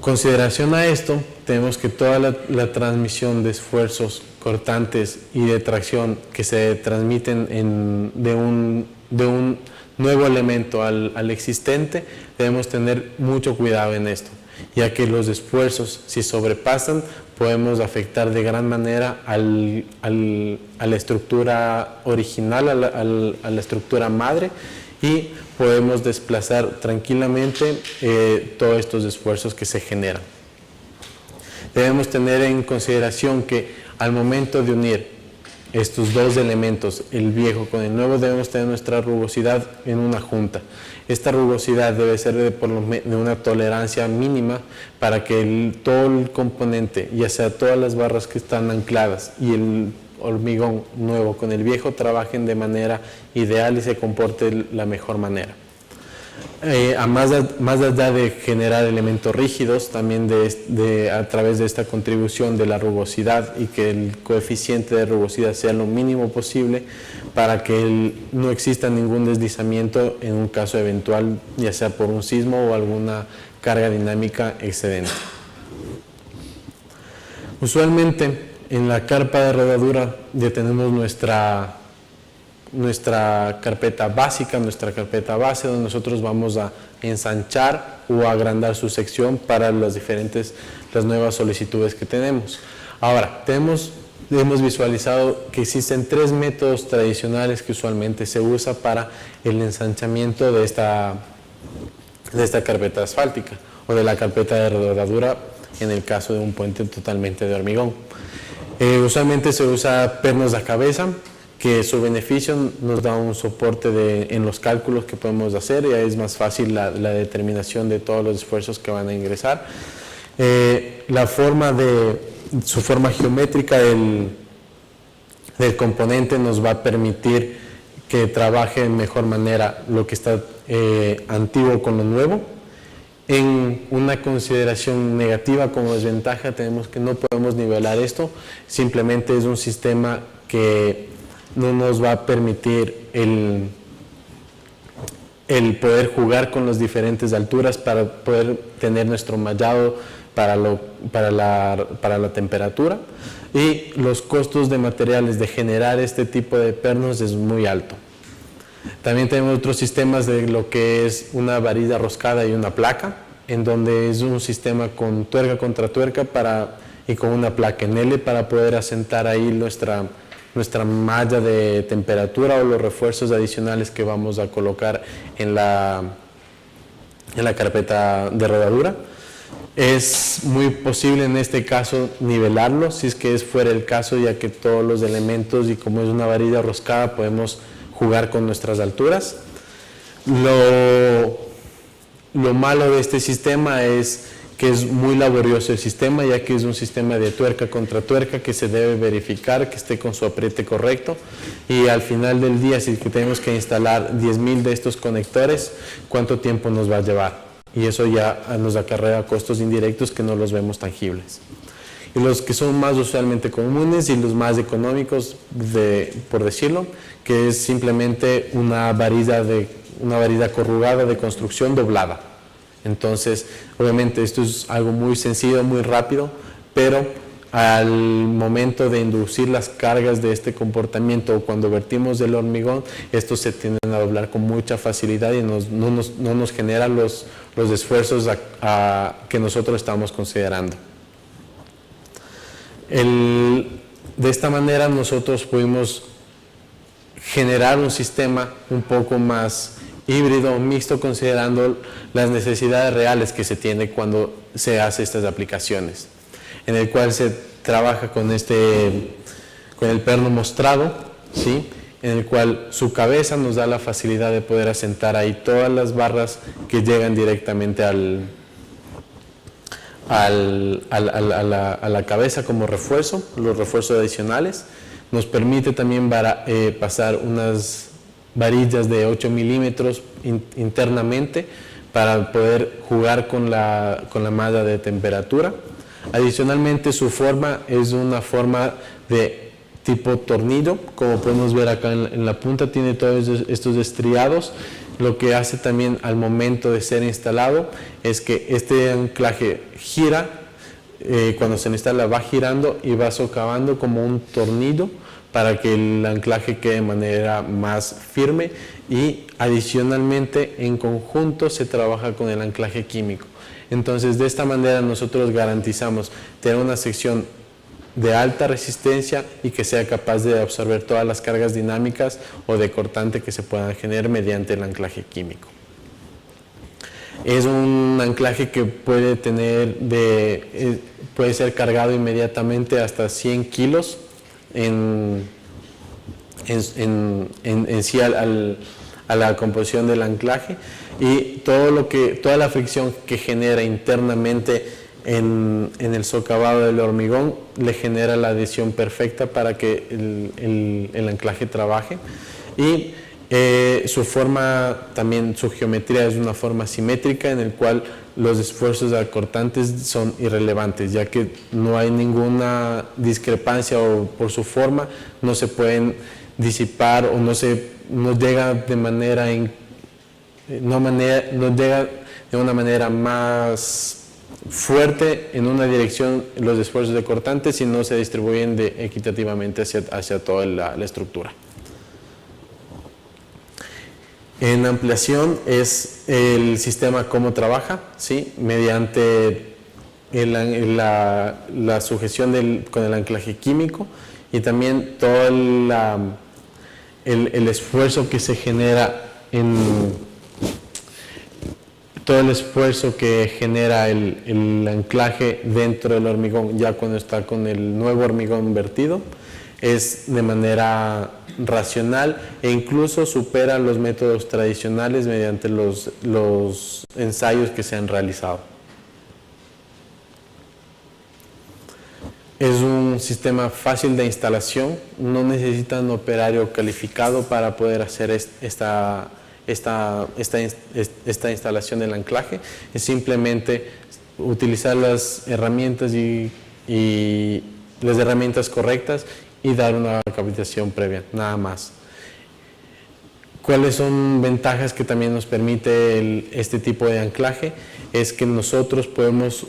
Consideración a esto, tenemos que toda la transmisión de esfuerzos cortantes y de tracción que se transmiten de un nuevo elemento al existente, debemos tener mucho cuidado en esto, ya que los esfuerzos, si sobrepasan, podemos afectar de gran manera a la estructura original, a la estructura madre, y podemos desplazar tranquilamente todos estos esfuerzos que se generan. Debemos tener en consideración que al momento de unir estos dos elementos, el viejo con el nuevo, debemos tener nuestra rugosidad en una junta. Esta rugosidad debe ser de una tolerancia mínima para que todo el componente, ya sea todas las barras que están ancladas y el hormigón nuevo con el viejo, trabajen de manera ideal y se comporte de la mejor manera. Más allá de generar elementos rígidos, también a través de esta contribución de la rugosidad y que el coeficiente de rugosidad sea lo mínimo posible para que no exista ningún deslizamiento en un caso eventual, ya sea por un sismo o alguna carga dinámica excedente. Usualmente en la carpa de rodadura ya tenemos nuestra carpeta básica, nuestra carpeta base, donde nosotros vamos a ensanchar o agrandar su sección para las nuevas solicitudes que tenemos. Ahora, hemos visualizado que existen 3 métodos tradicionales que usualmente se usa para el ensanchamiento de esta carpeta asfáltica o de la carpeta de rodadura en el caso de un puente totalmente de hormigón. Usualmente se usa pernos a cabeza, que su beneficio nos da un soporte en los cálculos que podemos hacer, y es más fácil la determinación de todos los esfuerzos que van a ingresar. Su forma geométrica del componente nos va a permitir que trabaje de mejor manera lo que está antiguo con lo nuevo. En una consideración negativa como desventaja tenemos que no podemos nivelar esto, simplemente es un sistema que no nos va a permitir el poder jugar con las diferentes alturas para poder tener nuestro mallado para la temperatura, y los costos de materiales de generar este tipo de pernos es muy alto. También tenemos otros sistemas de lo que es una varilla roscada y una placa, en donde es un sistema con tuerca contra tuerca y con una placa en L para poder asentar ahí nuestra malla de temperatura o los refuerzos adicionales que vamos a colocar en la carpeta de rodadura. Es muy posible en este caso nivelarlo, si es que fuera el caso, ya que todos los elementos, y como es una varilla roscada, podemos jugar con nuestras alturas. Lo malo de este sistema es que es muy laborioso el sistema, ya que es un sistema de tuerca contra tuerca que se debe verificar que esté con su apriete correcto, y al final del día, si tenemos que instalar 10.000 de estos conectores, ¿cuánto tiempo nos va a llevar? Y eso ya nos acarrea costos indirectos que no los vemos tangibles. Y los que son más usualmente comunes y los más económicos, por decirlo, que es simplemente una varilla corrugada de construcción doblada. Entonces, obviamente esto es algo muy sencillo, muy rápido, pero al momento de inducir las cargas de este comportamiento o cuando vertimos el hormigón, estos se tienden a doblar con mucha facilidad y no nos generan los esfuerzos que nosotros estamos considerando. De esta manera nosotros pudimos generar un sistema un poco más híbrido, mixto, considerando las necesidades reales que se tiene cuando se hace estas aplicaciones, en el cual se trabaja con el perno mostrado, ¿sí? En el cual su cabeza nos da la facilidad de poder asentar ahí todas las barras que llegan directamente a la cabeza como refuerzo, los refuerzos adicionales. Nos permite también pasar unas varillas de 8 milímetros internamente para poder jugar con la malla de temperatura. Adicionalmente, su forma es una forma de tipo tornillo, como podemos ver acá en la punta tiene todos estos estriados. Lo que hace también al momento de ser instalado es que este anclaje gira, cuando se instala va girando y va socavando como un tornillo para que el anclaje quede de manera más firme, y adicionalmente en conjunto se trabaja con el anclaje químico. Entonces, de esta manera nosotros garantizamos tener una sección de alta resistencia y que sea capaz de absorber todas las cargas dinámicas o de cortante que se puedan generar mediante el anclaje químico. Es un anclaje que puede ser cargado inmediatamente hasta 100 kilos en en sí a la composición del anclaje, y toda la fricción que genera internamente en el socavado del hormigón le genera la adhesión perfecta para que el anclaje trabaje. Y su forma, también su geometría es una forma simétrica en el cual los esfuerzos acortantes son irrelevantes, ya que no hay ninguna discrepancia, o por su forma no se pueden disipar, o no llega de una manera más fuerte en una dirección los esfuerzos acortantes, y no se distribuyen equitativamente hacia toda la estructura. En ampliación es el sistema cómo trabaja, ¿sí? Mediante la sujeción con el anclaje químico, y también todo el esfuerzo que se genera el anclaje dentro del hormigón, ya cuando está con el nuevo hormigón vertido, es de manera racional, e incluso supera los métodos tradicionales mediante los ensayos que se han realizado. Es un sistema fácil de instalación, no necesita un operario calificado para poder hacer esta instalación del anclaje. Es simplemente utilizar las herramientas y las herramientas correctas y dar una capacitación previa, nada más. ¿Cuáles son ventajas que también nos permite este tipo de anclaje? Es que nosotros podemos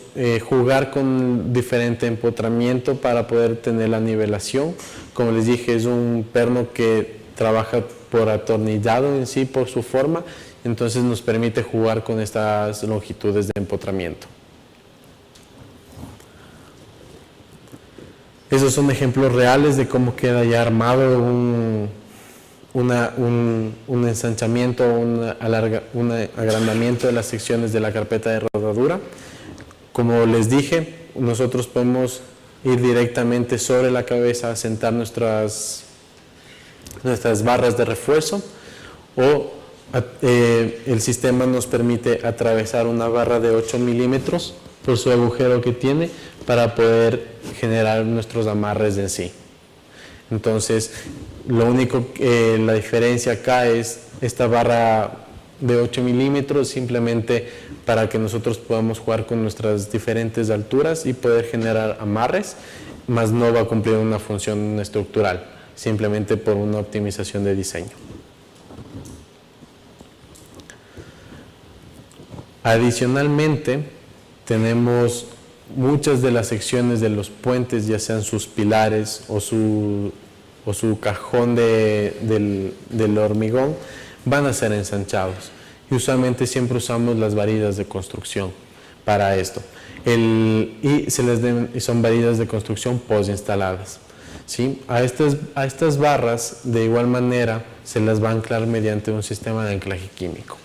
jugar con diferente empotramiento para poder tener la nivelación. Como les dije, es un perno que trabaja por atornillado en sí, por su forma, entonces nos permite jugar con estas longitudes de empotramiento. Esos son ejemplos reales de cómo queda ya armado un ensanchamiento, un agrandamiento de las secciones de la carpeta de rodadura. Como les dije, nosotros podemos ir directamente sobre la cabeza a sentar nuestras barras de refuerzo, o el sistema nos permite atravesar una barra de 8 milímetros por su agujero que tiene para poder generar nuestros amarres en sí. Entonces, la diferencia acá es esta barra de 8 milímetros, simplemente para que nosotros podamos jugar con nuestras diferentes alturas y poder generar amarres, más no va a cumplir una función estructural, simplemente por una optimización de diseño. Adicionalmente, tenemos muchas de las secciones de los puentes, ya sean sus pilares o su cajón del hormigón, van a ser ensanchados, y usualmente siempre usamos las varillas de construcción para esto, y son varillas de construcción post-instaladas, ¿sí? A estas barras de igual manera se las va a anclar mediante un sistema de anclaje químico.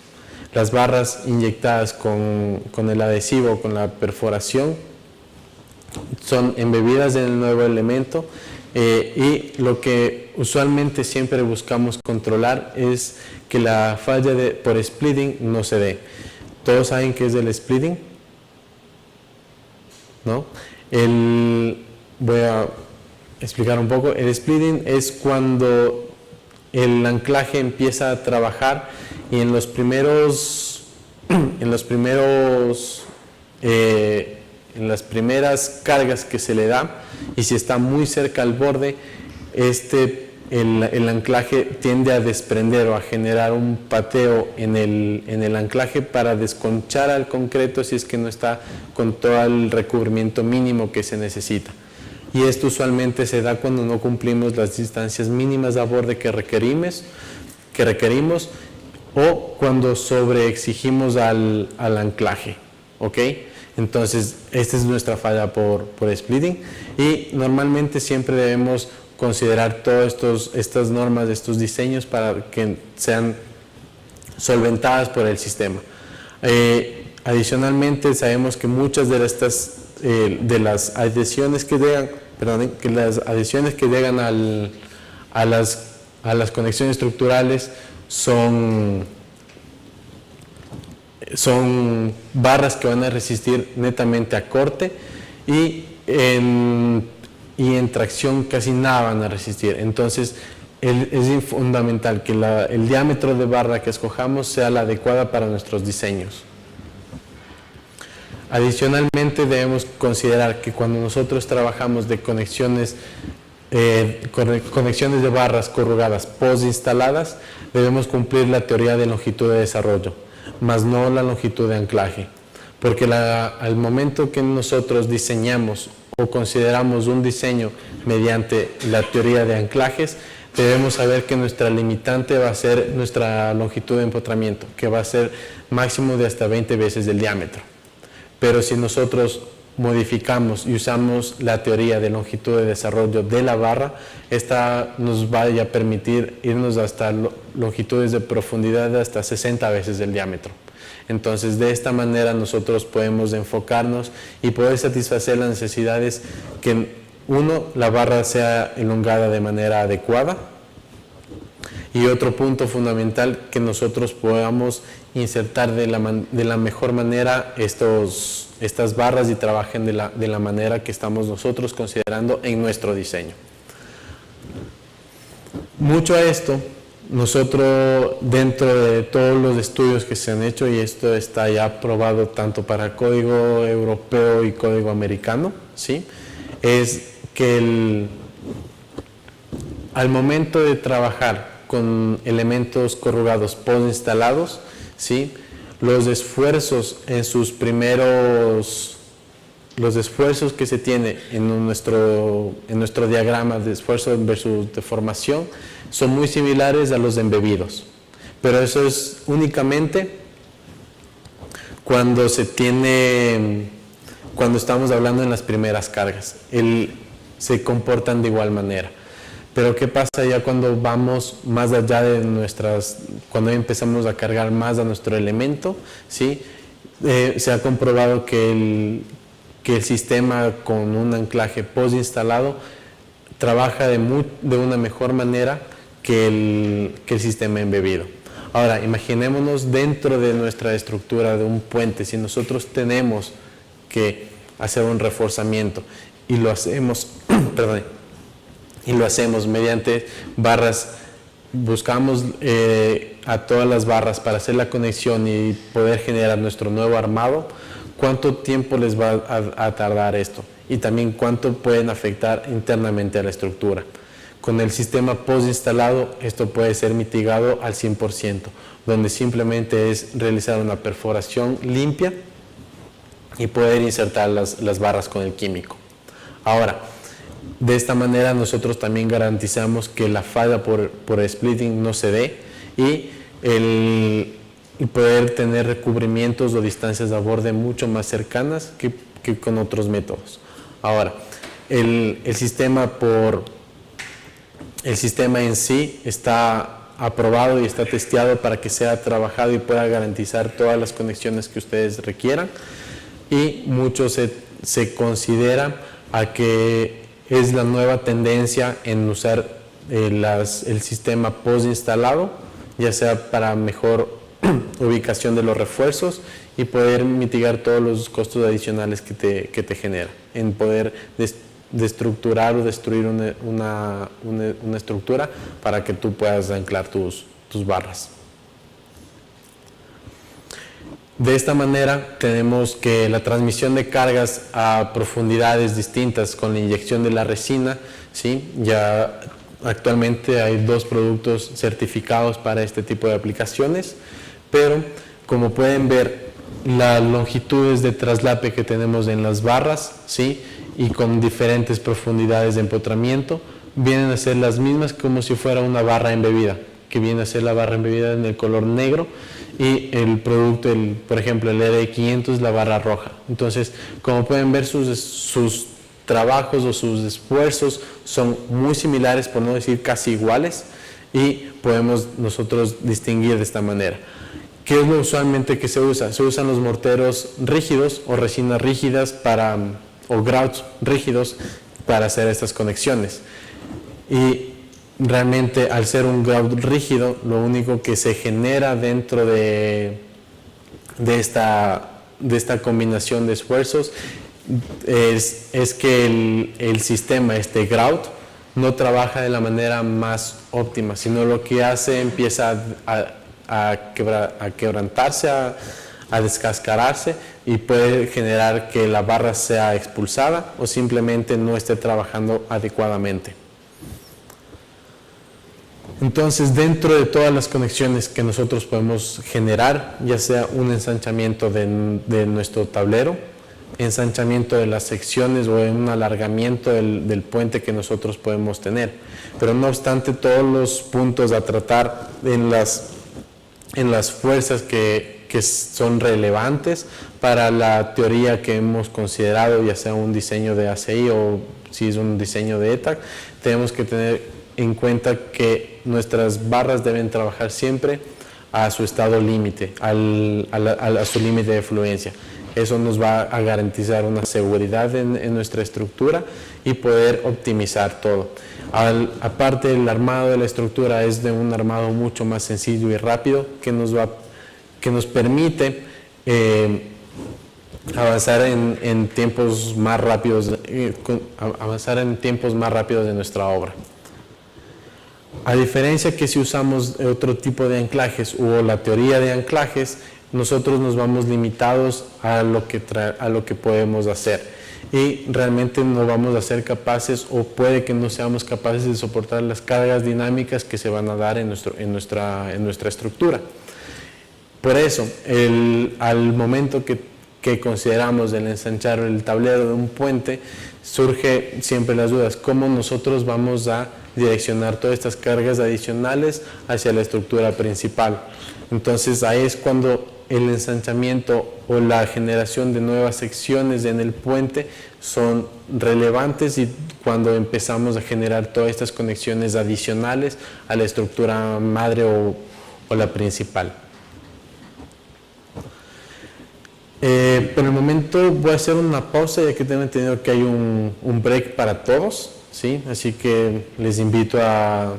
Las barras inyectadas con el adhesivo, con la perforación, son embebidas en el nuevo elemento, y lo que usualmente siempre buscamos controlar es que la falla por splitting no se dé. ¿Todos saben qué es el splitting? ¿No? Voy a explicar un poco. El splitting es cuando el anclaje empieza a trabajar y en las primeras cargas que se le da, y si está muy cerca al borde, el anclaje tiende a desprender o a generar un pateo en el anclaje para desconchar al concreto si es que no está con todo el recubrimiento mínimo que se necesita. Y esto usualmente se da cuando no cumplimos las distancias mínimas a borde que requerimos, o cuando sobreexigimos al anclaje, ¿ok? Entonces, esta es nuestra falla por splitting, y normalmente siempre debemos considerar todas estas normas, estos diseños, para que sean solventadas por el sistema. Adicionalmente, sabemos que muchas de las adhesiones que llegan, a a las conexiones estructurales son barras que van a resistir netamente a corte y en tracción casi nada van a resistir. Entonces es fundamental que el diámetro de barra que escojamos sea la adecuada para nuestros diseños. Adicionalmente debemos considerar que cuando nosotros trabajamos de conexiones de barras corrugadas postinstaladas, debemos cumplir la teoría de longitud de desarrollo, más no la longitud de anclaje, porque al momento que nosotros diseñamos o consideramos un diseño mediante la teoría de anclajes, debemos saber que nuestra limitante va a ser nuestra longitud de empotramiento, que va a ser máximo de hasta 20 veces el diámetro. Pero si nosotros modificamos y usamos la teoría de longitud de desarrollo de la barra, esta nos va a permitir irnos hasta longitudes de profundidad de hasta 60 veces el diámetro. Entonces, de esta manera nosotros podemos enfocarnos y poder satisfacer las necesidades que, uno, la barra sea elongada de manera adecuada, y otro punto fundamental, que nosotros podamos insertar de la mejor manera estas barras y trabajen de la manera que estamos nosotros considerando en nuestro diseño. Mucho a esto, nosotros dentro de todos los estudios que se han hecho, y esto está ya aprobado tanto para código europeo y código americano, ¿sí?, es que al momento de trabajar con elementos corrugados postinstalados, ¿sí?, los esfuerzos que se tiene en nuestro diagrama de esfuerzo versus deformación son muy similares a los de embebidos, pero eso es únicamente cuando estamos hablando en las primeras cargas, se comportan de igual manera. Pero ¿qué pasa ya cuando vamos más allá de cuando empezamos a cargar más a nuestro elemento? ¿Sí? Se ha comprobado que el sistema con un anclaje postinstalado trabaja de una mejor manera que el sistema embebido. Ahora, imaginémonos dentro de nuestra estructura de un puente, si nosotros tenemos que hacer un reforzamiento y lo hacemos, mediante barras, buscamos a todas las barras para hacer la conexión y poder generar nuestro nuevo armado, ¿cuánto tiempo les va a tardar esto? Y también cuánto pueden afectar internamente a la estructura. Con el sistema postinstalado esto puede ser mitigado al 100%, donde simplemente es realizar una perforación limpia y poder insertar las barras con el químico. Ahora, de esta manera nosotros también garantizamos que la falla por splitting no se dé y poder tener recubrimientos o distancias de borde mucho más cercanas que con otros métodos. Ahora, el sistema en sí está aprobado y está testeado para que sea trabajado y pueda garantizar todas las conexiones que ustedes requieran, y mucho se considera a que es la nueva tendencia en usar el sistema postinstalado, ya sea para mejor ubicación de los refuerzos y poder mitigar todos los costos adicionales que te genera, en poder destructurar o destruir una estructura para que tú puedas anclar tus barras. De esta manera tenemos que la transmisión de cargas a profundidades distintas con la inyección de la resina, ¿sí? Ya actualmente hay 2 productos certificados para este tipo de aplicaciones, pero como pueden ver, las longitudes de traslape que tenemos en las barras, ¿sí?, y con diferentes profundidades de empotramiento, vienen a ser las mismas como si fuera una barra embebida, que viene a ser la barra embebida en el color negro, y el producto, por ejemplo, el ED500 es la barra roja. Entonces, como pueden ver, sus trabajos o sus esfuerzos son muy similares, por no decir casi iguales, y podemos nosotros distinguir de esta manera. ¿Qué es lo usualmente que se usa? Se usan los morteros rígidos o resinas rígidas o grouts rígidos para hacer estas conexiones. Y realmente al ser un grout rígido, lo único que se genera dentro de esta combinación de esfuerzos es que el sistema, este grout, no trabaja de la manera más óptima, sino lo que hace empieza a quebrantarse, a descascararse, y puede generar que la barra sea expulsada o simplemente no esté trabajando adecuadamente. Entonces, dentro de todas las conexiones que nosotros podemos generar, ya sea un ensanchamiento de nuestro tablero, ensanchamiento de las secciones o un alargamiento del puente que nosotros podemos tener, pero no obstante, todos los puntos a tratar en las fuerzas que son relevantes para la teoría que hemos considerado, ya sea un diseño de ACI o si es un diseño de ETAC, tenemos que tener en cuenta que nuestras barras deben trabajar siempre a su estado límite, a su límite de fluencia. Eso nos va a garantizar una seguridad en nuestra estructura y poder optimizar todo. Aparte, el armado de la estructura es de un armado mucho más sencillo y rápido que nos permite avanzar en tiempos más rápidos, de nuestra obra. A diferencia que si usamos otro tipo de anclajes o la teoría de anclajes, nosotros nos vamos limitados a lo que podemos hacer y realmente no vamos a ser capaces, o puede que no seamos capaces de soportar las cargas dinámicas que se van a dar en nuestra estructura. Por eso, al momento que consideramos el ensanchar el tablero de un puente, surge siempre las dudas: ¿cómo nosotros vamos a direccionar todas estas cargas adicionales hacia la estructura principal? Entonces ahí es cuando el ensanchamiento o la generación de nuevas secciones en el puente son relevantes, y cuando empezamos a generar todas estas conexiones adicionales a la estructura madre o la principal. Por el momento voy a hacer una pausa, ya que tengo entendido que hay un break para todos, ¿sí? Así que les invito a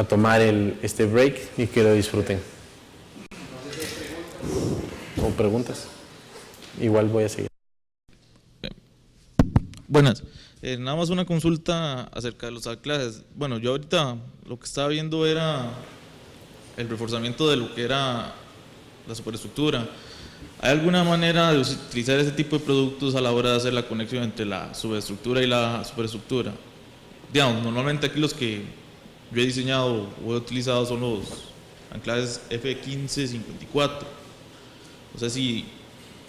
tomar este break y que lo disfruten. ¿O preguntas? Igual voy a seguir. Buenas. Nada más una consulta acerca de los anclajes. Bueno, yo ahorita lo que estaba viendo era el reforzamiento de lo que era la superestructura. ¿Hay alguna manera de utilizar ese tipo de productos a la hora de hacer la conexión entre la subestructura y la superestructura? Digamos, normalmente aquí los que yo he diseñado o he utilizado son los anclajes F1554. No sé si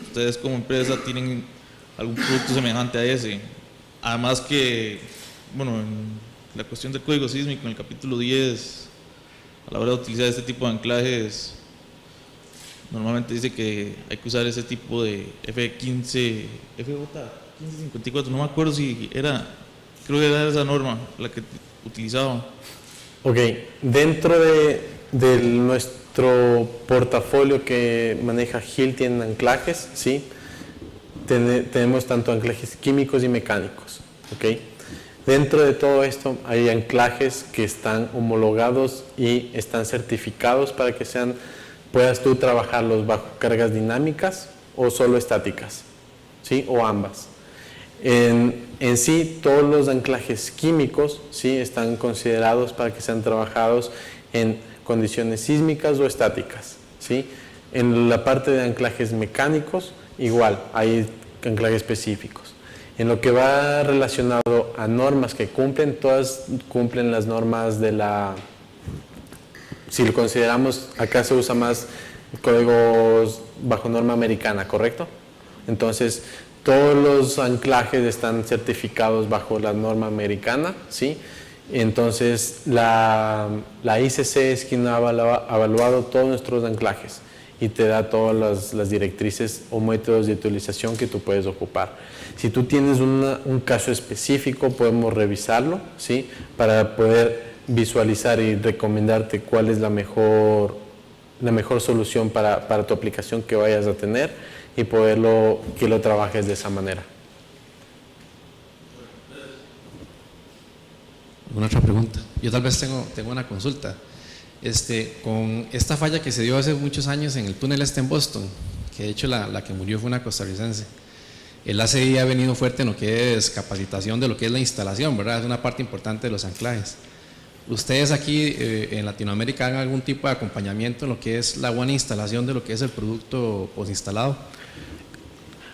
ustedes como empresa tienen algún producto semejante a ese. Además que, bueno, en la cuestión del código sísmico, en el capítulo 10, a la hora de utilizar este tipo de anclajes, normalmente dice que hay que usar ese tipo de F1554, no me acuerdo si era, creo que era esa norma la que utilizaba. Ok, dentro de nuestro portafolio que maneja Hilti en anclajes, ¿sí? Tenemos tanto anclajes químicos y mecánicos, ¿ok? Dentro de todo esto hay anclajes que están homologados y están certificados para que puedas tú trabajarlos bajo cargas dinámicas o solo estáticas, ¿sí? O ambas. En sí, todos los anclajes químicos, ¿sí? Están considerados para que sean trabajados en condiciones sísmicas o estáticas, ¿sí? En la parte de anclajes mecánicos, igual, hay anclajes específicos. En lo que va relacionado a normas que cumplen, todas cumplen las normas de si lo consideramos, acá se usa más códigos bajo norma americana, ¿correcto? Entonces, todos los anclajes están certificados bajo la norma americana, ¿sí? Entonces, la ICC es quien ha evaluado todos nuestros anclajes y te da todas las directrices o métodos de utilización que tú puedes ocupar. Si tú tienes un caso específico, podemos revisarlo, ¿sí? Para poder visualizar y recomendarte cuál es la mejor solución para tu aplicación que vayas a tener y que lo trabajes de esa manera. ¿Alguna otra pregunta? Yo tal vez tengo una consulta. Con esta falla que se dio hace muchos años en el túnel en Boston, que de hecho la que murió fue una costarricense, el ACI ha venido fuerte en lo que es capacitación de lo que es la instalación, ¿verdad? Es una parte importante de los anclajes. ¿Ustedes aquí en Latinoamérica hagan algún tipo de acompañamiento en lo que es la buena instalación de lo que es el producto posinstalado?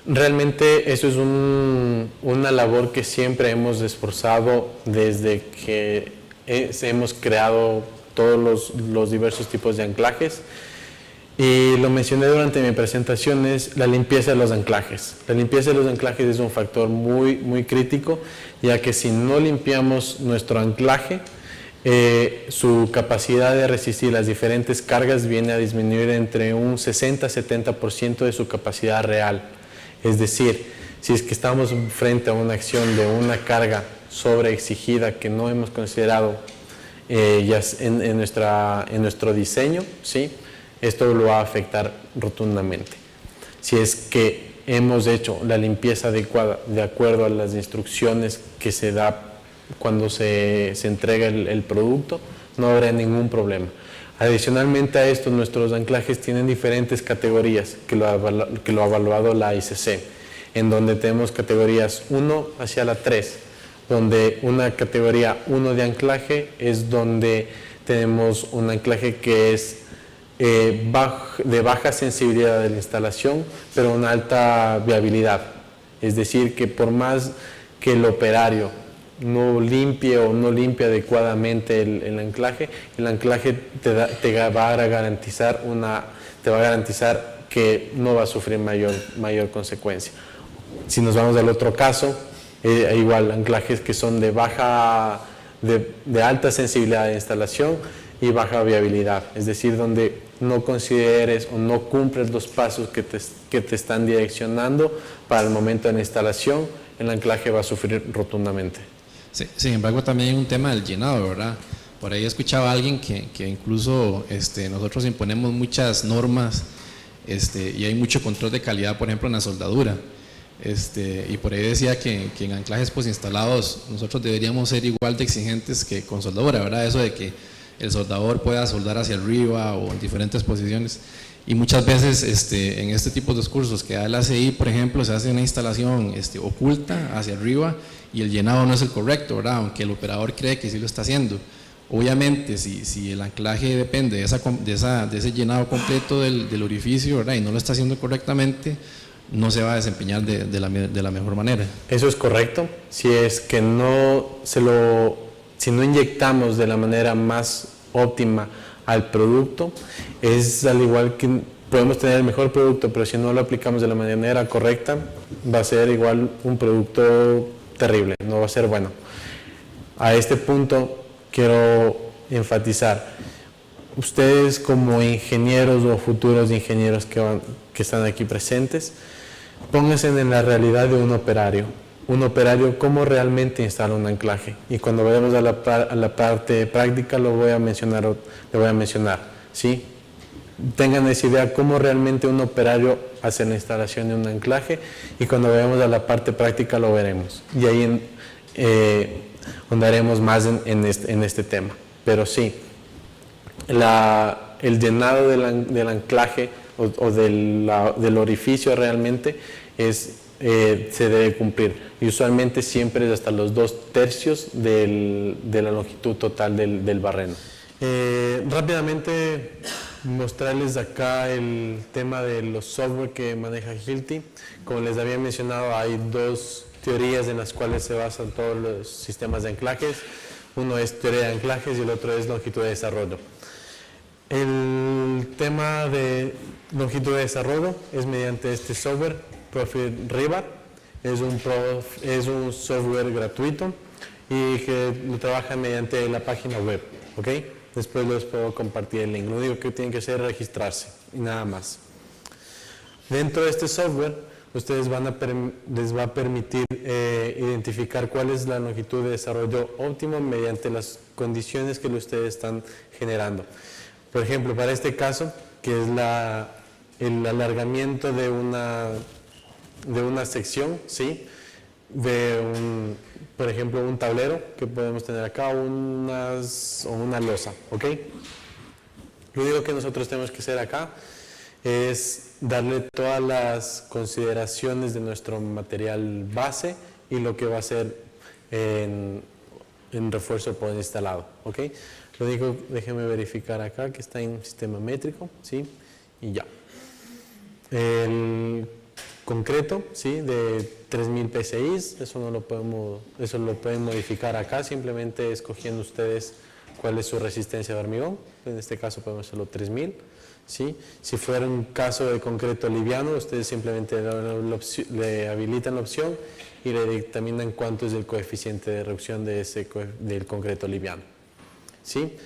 Realmente eso es una labor que siempre hemos esforzado desde que hemos creado todos los diversos tipos de anclajes, y lo mencioné durante mi presentación, es la limpieza de los anclajes. La limpieza de los anclajes es un factor muy, muy crítico, ya que si no limpiamos nuestro anclaje, su capacidad de resistir las diferentes cargas viene a disminuir entre un 60-70% de su capacidad real. Es decir, si es que estamos frente a una acción de una carga sobreexigida que no hemos considerado ya en nuestro diseño, ¿sí?, esto lo va a afectar rotundamente. Si es que hemos hecho la limpieza adecuada de acuerdo a las instrucciones que se da cuando se entrega el producto, no habrá ningún problema. Adicionalmente a esto, nuestros anclajes tienen diferentes categorías que lo ha evaluado la ICC, en donde tenemos categorías 1 hacia la 3, donde una categoría 1 de anclaje es donde tenemos un anclaje que es de baja sensibilidad de la instalación, pero una alta viabilidad. Es decir, que por más que el operario no limpie o no limpie adecuadamente el anclaje te va a garantizar que no va a sufrir mayor consecuencia. Si nos vamos al otro caso, igual anclajes que son de alta sensibilidad de instalación y baja viabilidad, es decir, donde no consideres o no cumples los pasos que te están direccionando para el momento de la instalación, el anclaje va a sufrir rotundamente. Sí, sin embargo, también hay un tema del llenado, ¿verdad? Por ahí escuchaba a alguien que incluso nosotros imponemos muchas normas y hay mucho control de calidad, por ejemplo, en la soldadura. Y por ahí decía que en anclajes instalados nosotros deberíamos ser igual de exigentes que con soldadura, ¿verdad? Eso de que el soldador pueda soldar hacia arriba o en diferentes posiciones. Y muchas veces en este tipo de cursos que da el ACI, por ejemplo, se hace una instalación oculta hacia arriba y el llenado no es el correcto, ¿verdad? Aunque el operador cree que sí lo está haciendo. Obviamente, si el anclaje depende de ese llenado completo del orificio, ¿verdad?, y no lo está haciendo correctamente, no se va a desempeñar de la mejor manera. Eso es correcto. Si es que si no inyectamos de la manera más óptima al producto, es al igual que podemos tener el mejor producto, pero si no lo aplicamos de la manera correcta, va a ser igual un producto terrible, no va a ser bueno. A este punto quiero enfatizar, ustedes como ingenieros o futuros ingenieros que están aquí presentes, pónganse en la realidad de un operario cómo realmente instala un anclaje, y cuando vayamos a la parte práctica le voy a mencionar, ¿sí? Tengan esa idea cómo realmente un operario hace la instalación de un anclaje, y cuando vayamos a la parte práctica lo veremos, y ahí ahondaremos más en este tema. Pero sí, el llenado del anclaje o del orificio realmente se debe cumplir, y usualmente siempre es hasta los 2/3 de la longitud total del barreno. Rápidamente mostrarles acá el tema de los software que maneja Hilti. Como les había mencionado, hay dos teorías en las cuales se basan todos los sistemas de anclajes. Uno es teoría de anclajes y el otro es longitud de desarrollo. El tema de longitud de desarrollo es mediante este software, Profit Riva. Es un software gratuito y que lo trabaja mediante la página web, ¿ok? Después les puedo compartir el link. Lo único que tienen que hacer es registrarse y nada más. Dentro de este software, ustedes les va a permitir identificar cuál es la longitud de desarrollo óptimo mediante las condiciones que ustedes están generando. Por ejemplo, para este caso, que es el alargamiento de una sección, ¿sí? por ejemplo, un tablero que podemos tener acá, o una losa, ¿ok? Lo único que nosotros tenemos que hacer acá es darle todas las consideraciones de nuestro material base y lo que va a ser en refuerzo por instalado, ¿ok? Lo único, déjeme verificar acá que está en sistema métrico, ¿sí? Y ya. El concreto, ¿sí? De 3000 PSI, eso lo pueden modificar acá, simplemente escogiendo ustedes cuál es su resistencia de hormigón. En este caso podemos hacerlo 3000, ¿sí? Si fuera un caso de concreto liviano, ustedes simplemente le habilitan la opción y le dictaminan cuánto es el coeficiente de reducción del concreto liviano, ¿sí?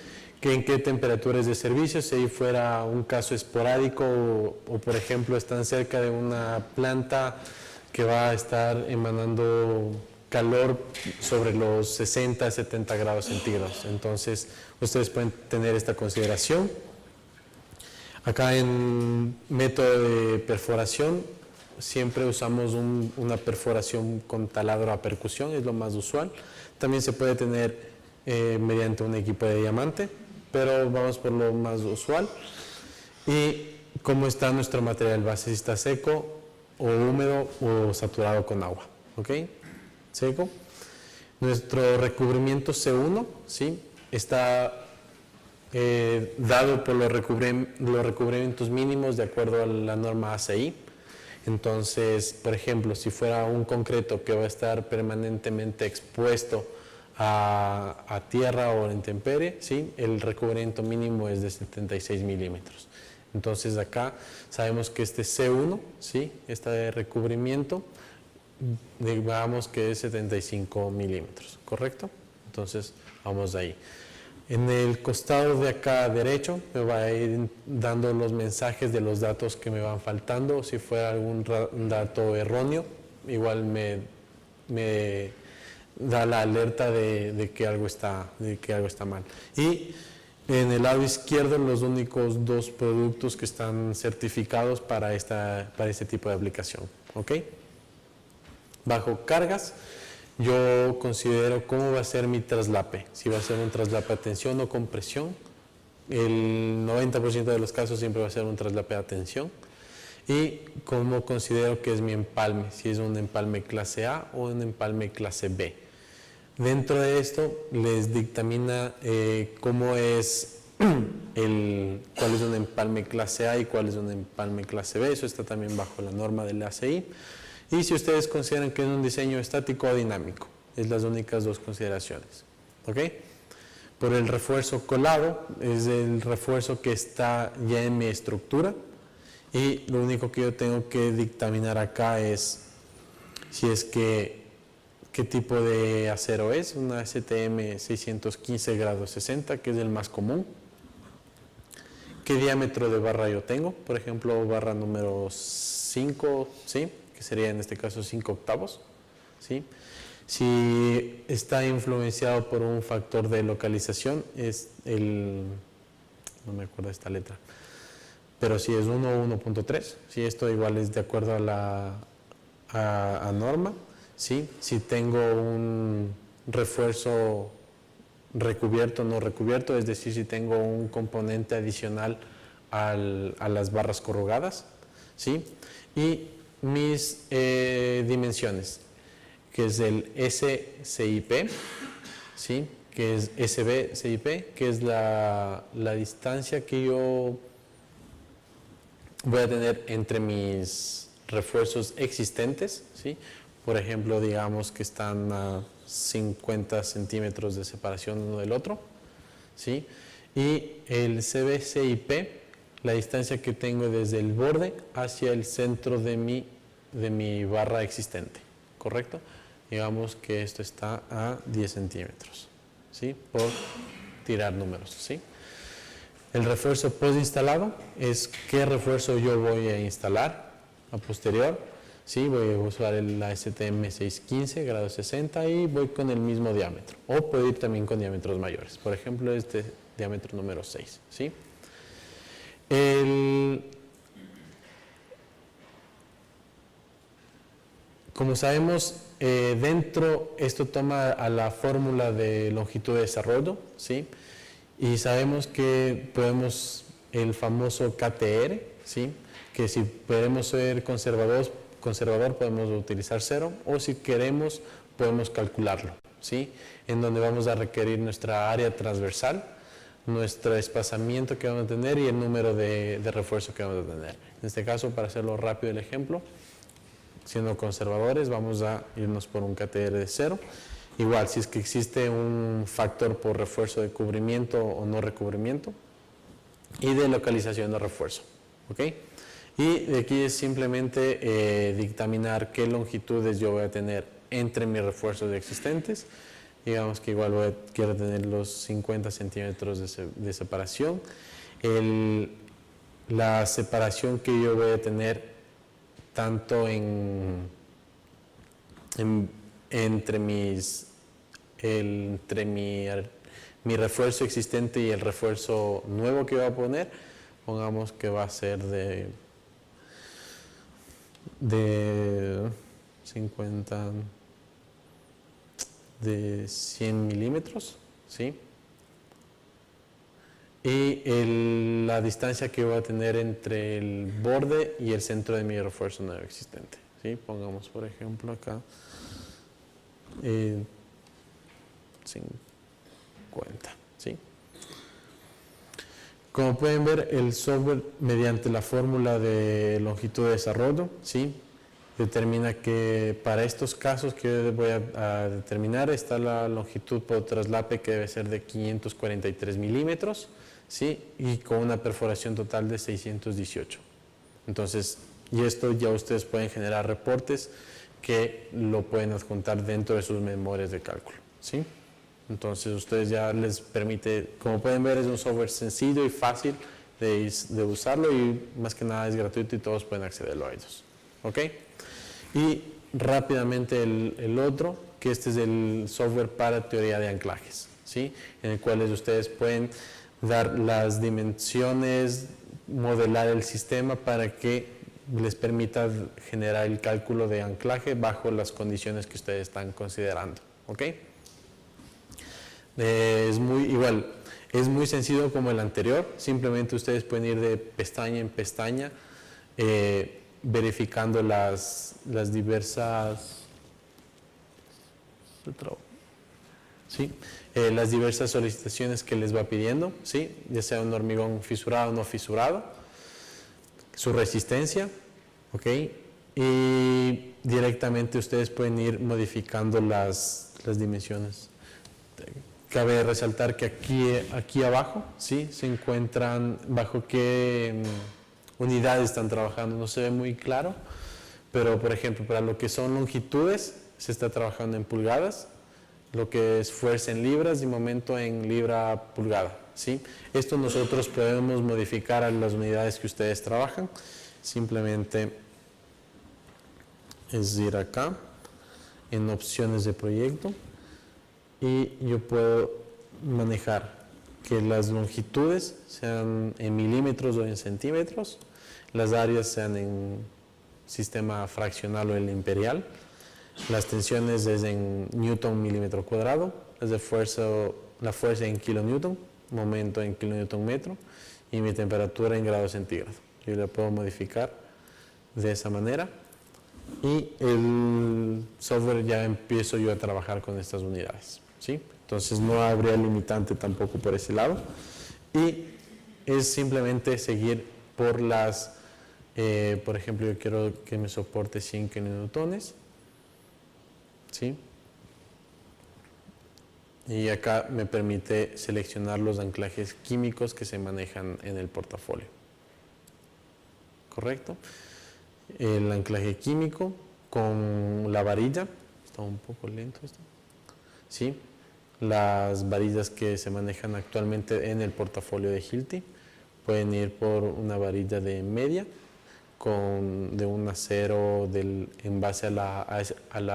En qué temperaturas de servicio, si fuera un caso esporádico o por ejemplo están cerca de una planta que va a estar emanando calor sobre los 60, 70 grados centígrados. Entonces, ustedes pueden tener esta consideración. Acá en método de perforación, siempre usamos una perforación con taladro a percusión, es lo más usual. También se puede tener mediante un equipo de diamante, pero vamos por lo más usual. Y cómo está nuestro material base, si está seco o húmedo o saturado con agua, ¿ok? Seco. Nuestro recubrimiento C1, ¿sí? Está dado por los recubrimientos mínimos de acuerdo a la norma ACI. Entonces, por ejemplo, si fuera un concreto que va a estar permanentemente expuesto a tierra o intemperie, ¿sí? El recubrimiento mínimo es de 76 milímetros. Entonces acá sabemos que este C1, ¿sí? Este recubrimiento, digamos que es 75 milímetros, ¿correcto? Entonces vamos ahí. En el costado de acá derecho me va a ir dando los mensajes de los datos que me van faltando. Si fuera algún dato erróneo, igual me da la alerta de que algo está mal. Y en el lado izquierdo los únicos dos productos que están certificados para este tipo de aplicación, ¿ok? Bajo cargas, yo considero cómo va a ser mi traslape, si va a ser un traslape a tensión o compresión. El 90% de los casos siempre va a ser un traslape a tensión. Y cómo considero que es mi empalme, si es un empalme clase A o un empalme clase B. Dentro de esto les dictamina cómo es cuál es un empalme clase A y cuál es un empalme clase B. Eso está también bajo la norma del ACI. Y si ustedes consideran que es un diseño estático o dinámico, es las únicas dos consideraciones, ¿ok? Por el refuerzo colado, es el refuerzo que está ya en mi estructura, y lo único que yo tengo que dictaminar acá es si es que qué tipo de acero es, una STM 615 grados 60, que es el más común. ¿Qué diámetro de barra yo tengo? Por ejemplo, barra número 5, ¿sí? Que sería en este caso 5 octavos, ¿sí? Si está influenciado por un factor de localización, es no me acuerdo de esta letra, pero si es 1 o 1.3, ¿sí? Esto igual es de acuerdo a norma, ¿sí? Si tengo un refuerzo recubierto o no recubierto, es decir, si tengo un componente adicional a las barras corrugadas, ¿sí? Y mis dimensiones, que es el SCIP, ¿sí? Que es SB-CIP, que es la distancia que yo voy a tener entre mis refuerzos existentes, ¿sí? Por ejemplo, digamos que están a 50 centímetros de separación uno del otro, ¿sí? Y el CB-CIP, la distancia que tengo desde el borde hacia el centro de mi barra existente, ¿correcto? Digamos que esto está a 10 centímetros, ¿sí? Por tirar números, ¿sí? El refuerzo post-instalado es qué refuerzo yo voy a instalar a posterior, ¿sí? Voy a usar la STM 615 grados 60 y voy con el mismo diámetro, o puedo ir también con diámetros mayores, por ejemplo este diámetro número 6, ¿sí? Como sabemos, dentro esto toma a la fórmula de longitud de desarrollo, ¿sí? Y sabemos que podemos, el famoso KTR, ¿sí? Que si queremos ser conservador podemos utilizar 0, o si queremos podemos calcularlo, ¿sí? En donde vamos a requerir nuestra área transversal, nuestro espaciamiento que vamos a tener y el número de refuerzo que vamos a tener. En este caso, para hacerlo rápido el ejemplo, siendo conservadores, vamos a irnos por un KTR de 0. Igual, si es que existe un factor por refuerzo de cubrimiento o no recubrimiento, y de localización de refuerzo, ¿ok? Y de aquí es simplemente dictaminar qué longitudes yo voy a tener entre mis refuerzos existentes. Digamos que igual quiero tener los 50 centímetros de separación. La separación que yo voy a tener tanto entre mi refuerzo existente y el refuerzo nuevo que voy a poner, pongamos que va a ser de 50, de 100 milímetros, ¿sí? Y la distancia que voy a tener entre el borde y el centro de mi refuerzo nuevo existente, ¿sí? Pongamos por ejemplo acá 50, ¿sí? Como pueden ver, el software, mediante la fórmula de longitud de desarrollo, ¿sí?, determina que para estos casos que yo voy a determinar está la longitud por traslape que debe ser de 543 milímetros, ¿sí?, y con una perforación total de 618. Entonces, y esto ya ustedes pueden generar reportes que lo pueden adjuntar dentro de sus memorias de cálculo, ¿sí? Entonces, ustedes ya les permite, como pueden ver, es un software sencillo y fácil de usarlo, y más que nada es gratuito y todos pueden accederlo a ellos, ¿ok? Y rápidamente el otro, que este es el software para teoría de anclajes, ¿sí?, en el cual ustedes pueden dar las dimensiones, modelar el sistema para que les permita generar el cálculo de anclaje bajo las condiciones que ustedes están considerando, ¿ok? Es muy sencillo como el anterior. Simplemente ustedes pueden ir de pestaña en pestaña verificando las diversas las diversas solicitaciones que les va pidiendo, ¿sí?, ya sea un hormigón fisurado o no fisurado, su resistencia, ¿ok? Y directamente ustedes pueden ir modificando las dimensiones. Cabe resaltar que aquí abajo, ¿sí?, se encuentran bajo qué unidades están trabajando. No se ve muy claro, pero por ejemplo, para lo que son longitudes, se está trabajando en pulgadas, lo que es fuerza en libras y momento en libra pulgada, ¿sí? Esto nosotros podemos modificar a las unidades que ustedes trabajan. Simplemente es ir acá en opciones de proyecto, y yo puedo manejar que las longitudes sean en milímetros o en centímetros, las áreas sean en sistema fraccional o el imperial, las tensiones es en newton milímetro cuadrado, la fuerza en kilonewton, momento en kilonewton metro, y mi temperatura en grados centígrados. Yo la puedo modificar de esa manera, y el software ya empiezo yo a trabajar con estas unidades, ¿sí? Entonces no habría limitante tampoco por ese lado, y es simplemente seguir por por ejemplo, yo quiero que me soporte 100 kilonewtones, ¿sí? Y acá me permite seleccionar los anclajes químicos que se manejan en el portafolio, ¿correcto? El anclaje químico con la varilla, está un poco lento esto, ¿sí? Las varillas que se manejan actualmente en el portafolio de Hilti pueden ir por una varilla de media de un acero en base a la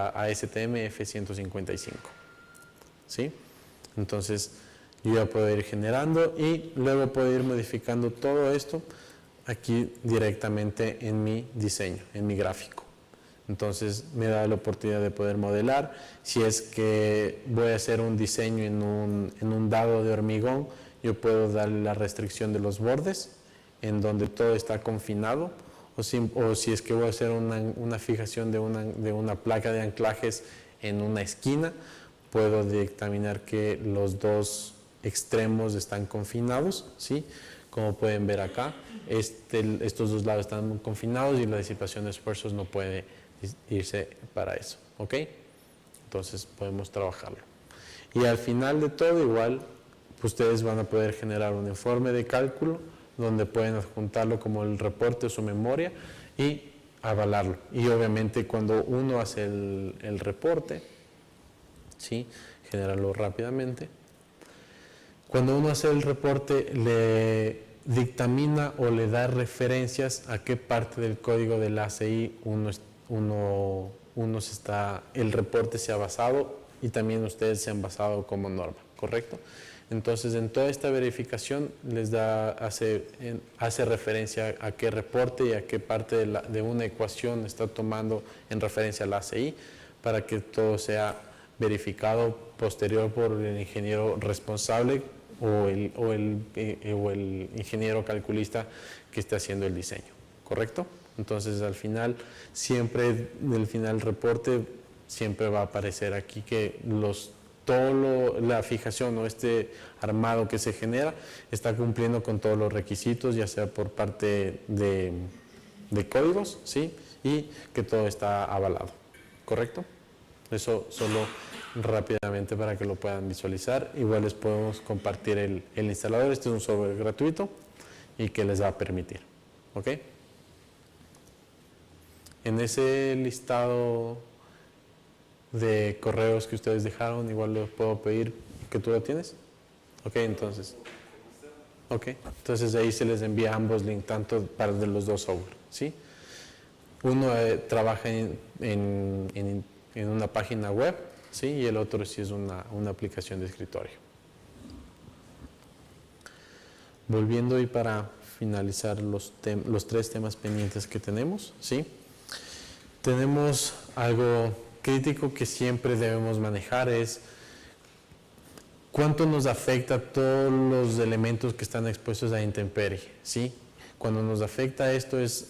ASTM F155, ¿sí? Entonces yo ya puedo ir generando y luego puedo ir modificando todo esto aquí directamente en mi diseño, en mi gráfico. Entonces me da la oportunidad de poder modelar. Si es que voy a hacer un diseño en un dado de hormigón, yo puedo darle la restricción de los bordes, en donde todo está confinado, o si es que voy a hacer una fijación de una placa de anclajes en una esquina, puedo dictaminar que los dos extremos están confinados, ¿sí? Como pueden ver acá, estos dos lados están confinados y la disipación de esfuerzos no puede irse para eso, ¿ok? Entonces podemos trabajarlo. Y al final de todo, igual, ustedes van a poder generar un informe de cálculo donde pueden adjuntarlo como el reporte o su memoria y avalarlo. Y obviamente cuando uno hace el reporte, ¿sí? Generarlo rápidamente. Cuando uno hace el reporte, le dictamina o le da referencias a qué parte del código del ACI el reporte se ha basado y también ustedes se han basado como norma, ¿correcto? Entonces, en toda esta verificación hace referencia a qué reporte y a qué parte de una ecuación está tomando en referencia al ACI para que todo sea verificado posterior por el ingeniero responsable o el ingeniero calculista que esté haciendo el diseño, ¿correcto? Entonces, al final, del reporte, siempre va a aparecer aquí que la fijación o este armado que se genera está cumpliendo con todos los requisitos, ya sea por parte de códigos, ¿sí? Y que todo está avalado, ¿correcto? Eso solo rápidamente para que lo puedan visualizar. Igual les podemos compartir el instalador. Este es un software gratuito y que les va a permitir, ¿ok? En ese listado de correos que ustedes dejaron, igual les puedo pedir que tú lo tienes. Ok, entonces ahí se les envía ambos links, tanto para de los dos software, ¿sí? Uno trabaja en una página web, ¿sí? Y el otro sí es una aplicación de escritorio. Volviendo y para finalizar los tres temas pendientes que tenemos, ¿sí? Tenemos algo crítico que siempre debemos manejar, es cuánto nos afecta todos los elementos que están expuestos a intemperie, ¿sí? Cuando nos afecta esto es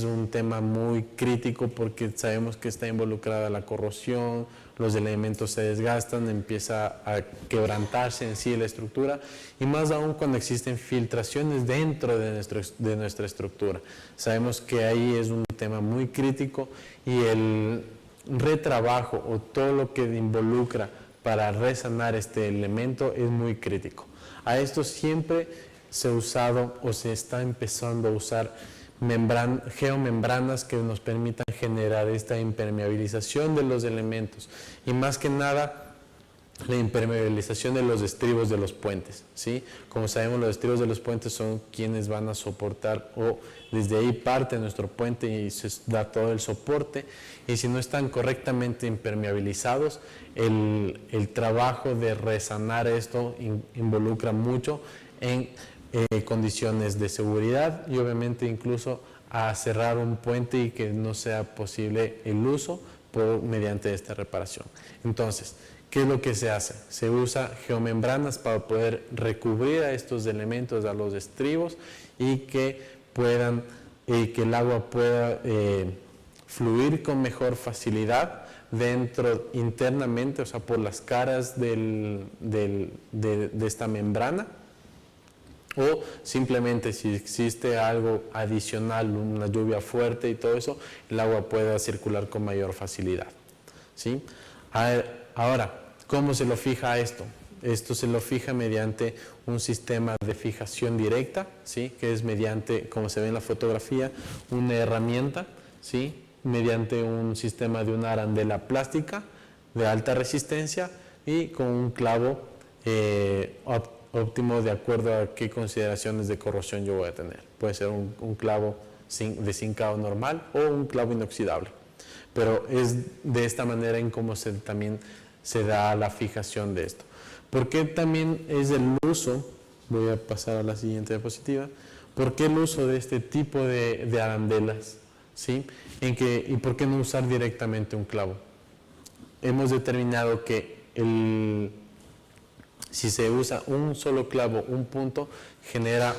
un tema muy crítico porque sabemos que está involucrada la corrosión, los elementos se desgastan, empieza a quebrantarse en sí la estructura y más aún cuando existen filtraciones dentro de nuestra estructura. Sabemos que ahí es un tema muy crítico y el retrabajo o todo lo que involucra para resanar este elemento es muy crítico. A esto siempre se ha usado o se está empezando a usar geomembranas que nos permitan generar esta impermeabilización de los elementos y más que nada la impermeabilización de los estribos de los puentes, ¿sí? Como sabemos, los estribos de los puentes son quienes van a soportar o desde ahí parte nuestro puente y se da todo el soporte y si no están correctamente impermeabilizados, el trabajo de resanar esto involucra mucho en condiciones de seguridad y obviamente incluso a cerrar un puente y que no sea posible el uso mediante esta reparación. Entonces, ¿qué es lo que se hace? Se usa geomembranas para poder recubrir a estos elementos, a los estribos y que el agua pueda fluir con mejor facilidad internamente, o sea, por las caras de esta membrana. O simplemente si existe algo adicional, una lluvia fuerte y todo eso, el agua pueda circular con mayor facilidad, ¿sí? Ahora, ¿cómo se lo fija esto? Esto se lo fija mediante un sistema de fijación directa, ¿sí? Que es mediante, como se ve en la fotografía, una herramienta, ¿sí? Mediante un sistema de una arandela plástica de alta resistencia y con un clavo óptimo de acuerdo a qué consideraciones de corrosión yo voy a tener. Puede ser un clavo de zincado normal o un clavo inoxidable. Pero es de esta manera en cómo también se da la fijación de esto. ¿Por qué también es el uso? Voy a pasar a la siguiente diapositiva. ¿Por qué el uso de este tipo de arandelas? ¿sí? ¿Y por qué no usar directamente un clavo? Hemos determinado que si se usa un solo clavo, un punto, genera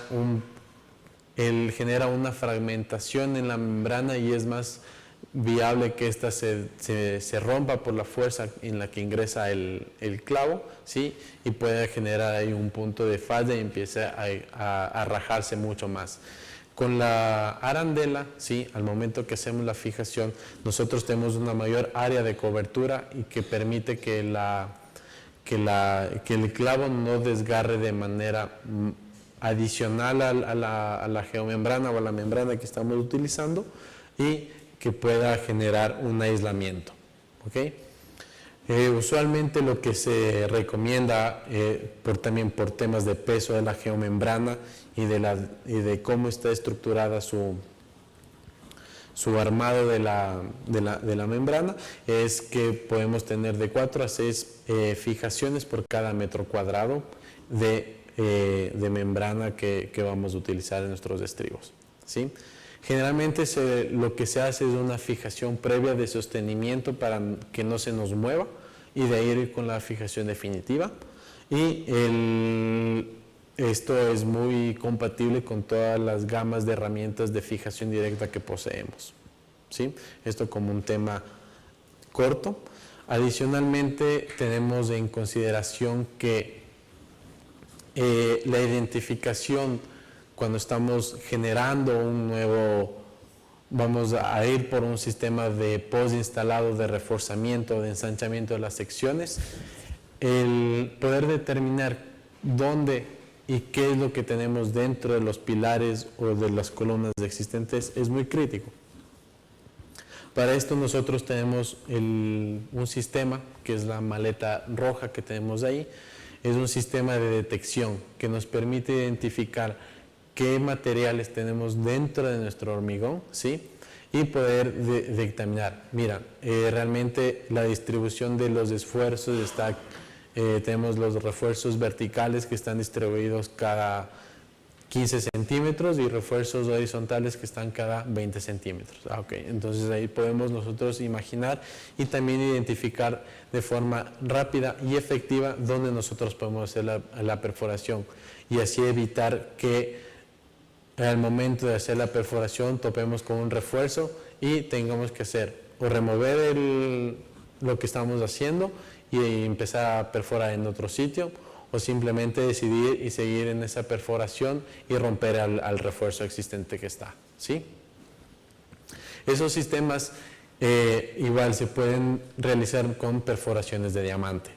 una fragmentación en la membrana y es más viable que ésta se rompa por la fuerza en la que ingresa el clavo, ¿sí? Y puede generar ahí un punto de falla y empieza a rajarse mucho más. Con la arandela, ¿sí? Al momento que hacemos la fijación, nosotros tenemos una mayor área de cobertura y que permite que el clavo no desgarre de manera adicional a la geomembrana o a la membrana que estamos utilizando y que pueda generar un aislamiento. ¿Okay? Usualmente lo que se recomienda, también por temas de peso de la geomembrana y de cómo está estructurada su armado de la membrana, es que podemos tener de 4 a 6 fijaciones por cada metro cuadrado de membrana que vamos a utilizar en nuestros estribos, ¿sí? Generalmente lo que se hace es una fijación previa de sostenimiento para que no se nos mueva y de ahí ir con la fijación definitiva. Y esto es muy compatible con todas las gamas de herramientas de fijación directa que poseemos, ¿sí? Esto como un tema corto. Adicionalmente tenemos en consideración que la identificación cuando estamos generando un nuevo, vamos a ir por un sistema de post instalado de reforzamiento, de ensanchamiento de las secciones, el poder determinar dónde y qué es lo que tenemos dentro de los pilares o de las columnas existentes es muy crítico. Para esto nosotros tenemos un sistema que es la maleta roja que tenemos ahí. Es un sistema de detección que nos permite identificar qué materiales tenemos dentro de nuestro hormigón, ¿sí? Y poder dictaminar. Mira, realmente la distribución de los esfuerzos está, tenemos los refuerzos verticales que están distribuidos cada 15 centímetros y refuerzos horizontales que están cada 20 centímetros. Okay. Entonces ahí podemos nosotros imaginar y también identificar de forma rápida y efectiva dónde nosotros podemos hacer la perforación y así evitar que al momento de hacer la perforación topemos con un refuerzo y tengamos que hacer o remover lo que estamos haciendo y empezar a perforar en otro sitio, o simplemente decidir y seguir en esa perforación y romper al refuerzo existente que está, ¿sí? Esos sistemas igual se pueden realizar con perforaciones de diamante.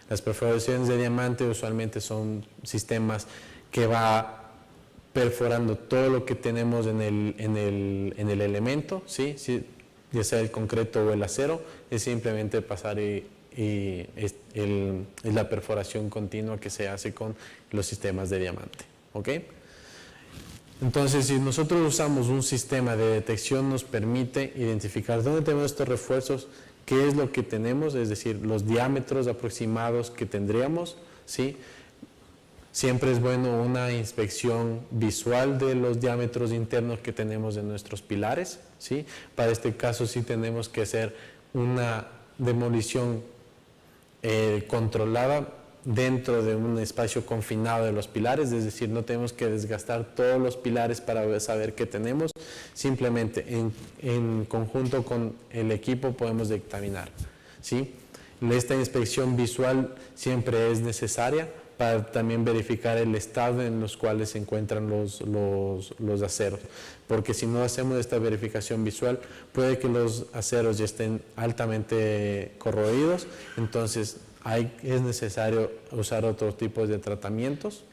Las perforaciones de diamante usualmente son sistemas que va perforando todo lo que tenemos en el elemento, ¿sí? Ya sea el concreto o el acero, es simplemente pasar y es la perforación continua que se hace con los sistemas de diamante, ¿ok? Entonces, si nosotros usamos un sistema de detección, nos permite identificar dónde tenemos estos refuerzos, qué es lo que tenemos, es decir, los diámetros aproximados que tendríamos, ¿sí? Siempre es bueno una inspección visual de los diámetros internos que tenemos en nuestros pilares, ¿sí? Para este caso sí tenemos que hacer una demolición controlada dentro de un espacio confinado de los pilares, es decir, no tenemos que desgastar todos los pilares para saber qué tenemos, simplemente en conjunto con el equipo podemos dictaminar, ¿sí? Esta inspección visual siempre es necesaria para también verificar el estado en los cuales se encuentran los aceros, porque si no hacemos esta verificación visual puede que los aceros ya estén altamente corroídos, entonces es necesario usar otros tipos de tratamientos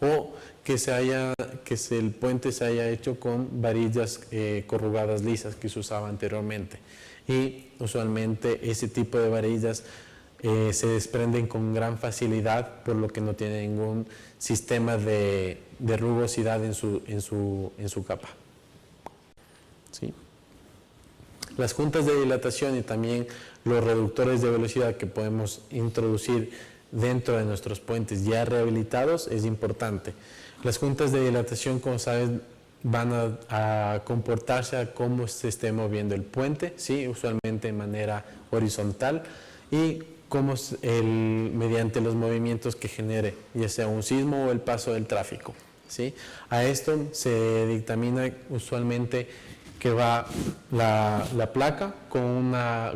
o que el puente se haya hecho con varillas corrugadas lisas que se usaba anteriormente, y usualmente ese tipo de varillas se desprenden con gran facilidad, por lo que no tiene ningún sistema de rugosidad en su capa, ¿sí? Las juntas de dilatación y también los reductores de velocidad que podemos introducir dentro de nuestros puentes ya rehabilitados es importante. Las juntas de dilatación, como saben, van a comportarse a cómo se esté moviendo el puente, ¿sí? Usualmente de manera horizontal, y cómo mediante los movimientos que genere, ya sea un sismo o el paso del tráfico, ¿sí? A esto se dictamina usualmente que va la placa con una